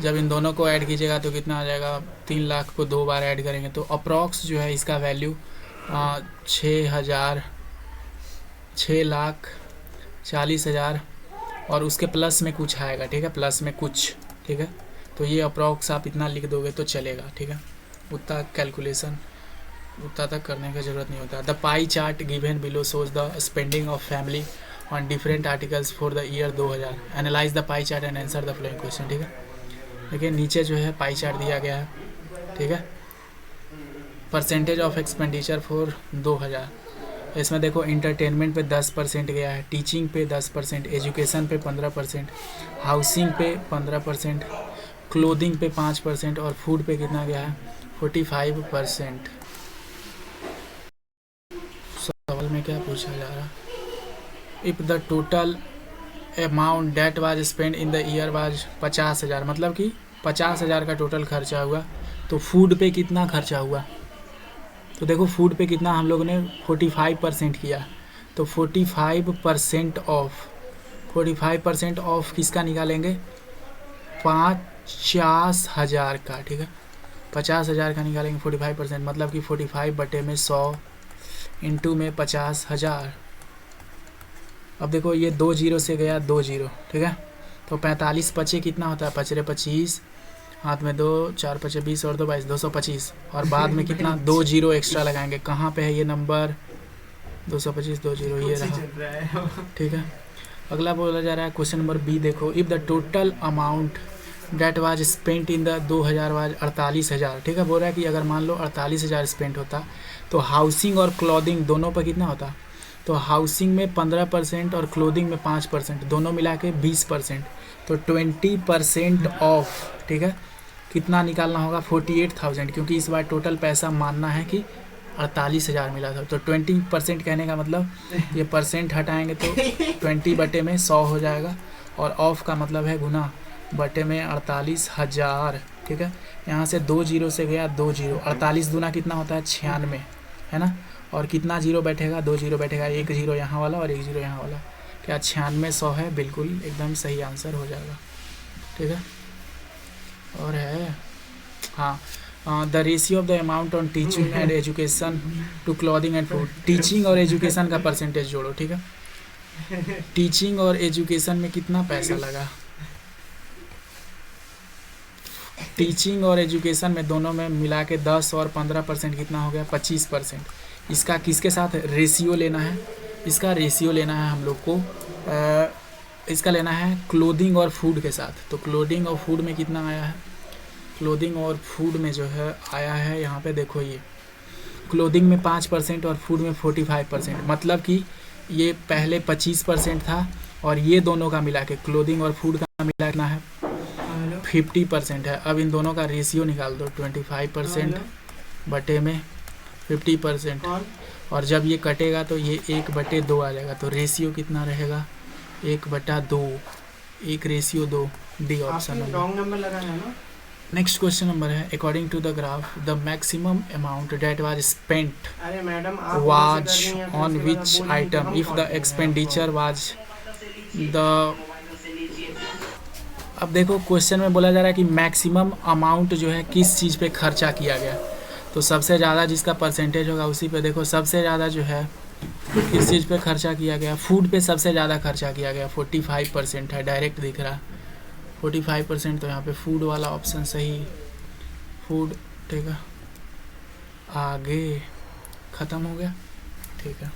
जब इन दोनों को ऐड कीजिएगा तो कितना आ जाएगा, 3 लाख को 2 बार ऐड करेंगे तो अप्रॉक्स जो है इसका वैल्यू 6,40,000 और उसके प्लस में कुछ आएगा, ठीक है, प्लस में कुछ, ठीक है। तो ये अप्रॉक्स आप इतना लिख दोगे तो चलेगा, ठीक है। उतना कैलकुलेशन उतना तक करने की ज़रूरत नहीं होता। The pie chart given below shows the spending of family on different articles for the year 2000। Analyse the pie chart and answer the following question, ठीक है। देखिए नीचे जो है पाई चार्ट दिया गया है, ठीक है। परसेंटेज ऑफ एक्सपेंडिचर फॉर 2000, इसमें देखो इंटरटेनमेंट पे 10% गया है, टीचिंग पे 10%, एजुकेशन पे 15%, हाउसिंग पे 15%, क्लोथिंग पे 5% और फूड पे कितना गया है 45%। सवाल में क्या पूछा जा रहा है, if the total amount that was spend in the year was 50,000, मतलब कि 50,000 का टोटल खर्चा हुआ, तो फूड पे कितना खर्चा हुआ, तो देखो फूड पे कितना हम लोगों ने 45% किया, तो 45% ऑफ किसका निकालेंगे, 50,000 का, ठीक है, 50,000 का निकालेंगे 45%, मतलब कि 45 बटे में 100 इंटू में 50,000। अब देखो ये 2 जीरो से गया 2 जीरो, ठीक है, तो 45 पचे कितना होता है, 25, हाथ में 2, 4 पचे 20 और 2 22, 225, और बाद में कितना 2 जीरो एक्स्ट्रा लगाएंगे। कहाँ पे है ये नंबर, 225, 2 जीरो, ये रहा, ठीक है। अगला बोला जा रहा है क्वेश्चन नंबर बी, देखो if the total amount that was spent in the 2000 was 48,000, ठीक है। बोल रहा है कि अगर मान लो 48,000 स्पेंट होता तो हाउसिंग और क्लॉथिंग दोनों पर कितना होता, तो हाउसिंग में 15% और क्लोथिंग में 5%, दोनों मिला के 20%, तो 20% ऑफ, ठीक है, कितना निकालना होगा 48,000, क्योंकि इस बार टोटल पैसा मानना है कि 48,000 मिला था। तो 20% कहने का मतलब ये परसेंट हटाएंगे तो 20 बटे में 100 हो जाएगा, और ऑफ का मतलब है गुना, बटे में 48,000, ठीक है। यहाँ से 2 जीरो से गया 2 जीरो, 48 दूना कितना होता है 96, है ना, और कितना जीरो बैठेगा 2 जीरो बैठेगा, 1 जीरो यहाँ वाला और 1 जीरो यहाँ वाला, क्या 96 100 है, बिल्कुल एकदम सही आंसर हो जाएगा, ठीक है। और है हाँ, the ratio of the amount on teaching and education to clothing and food, teaching और एजुकेशन का परसेंटेज जोड़ो, ठीक है। टीचिंग और एजुकेशन में कितना पैसा लगा, टीचिंग और एजुकेशन में दोनों में मिला के 10 और 15% कितना हो गया 25%। इसका किसके साथ रेशियो लेना है, इसका रेशियो लेना है हम लोग को, इसका लेना है क्लोथिंग और फूड के साथ। तो क्लोथिंग और फूड में कितना आया है, क्लोथिंग और फूड में जो है आया है यहाँ पे देखो, ये क्लोथिंग में 5% और फूड में 45%, मतलब कि ये पहले 25% था और ये दोनों का मिला के क्लोथिंग और फूड का मिला कितना है 50% है। अब इन दोनों का रेशियो निकाल दो, 25% बटे में 50%, और जब ये कटेगा तो ये 1/2 आ जाएगा, तो रेशियो कितना रहेगा 1/2, 1:2, D option number. Next question number है, according to the graph the maximum amount that was spent was on which item if the expenditure was the. अब देखो क्वेश्चन में बोला जा रहा है कि मैक्सिमम अमाउंट जो है किस चीज़ पे खर्चा किया गया, तो सबसे ज़्यादा जिसका परसेंटेज होगा उसी पे। देखो सबसे ज़्यादा जो है किस चीज़ पे खर्चा किया गया, फूड पे सबसे ज़्यादा खर्चा किया गया, 45% है, डायरेक्ट दिख रहा 45%, तो यहाँ पे फूड वाला ऑप्शन सही, फूड, ठीक है। आगे ख़त्म हो गया, ठीक है।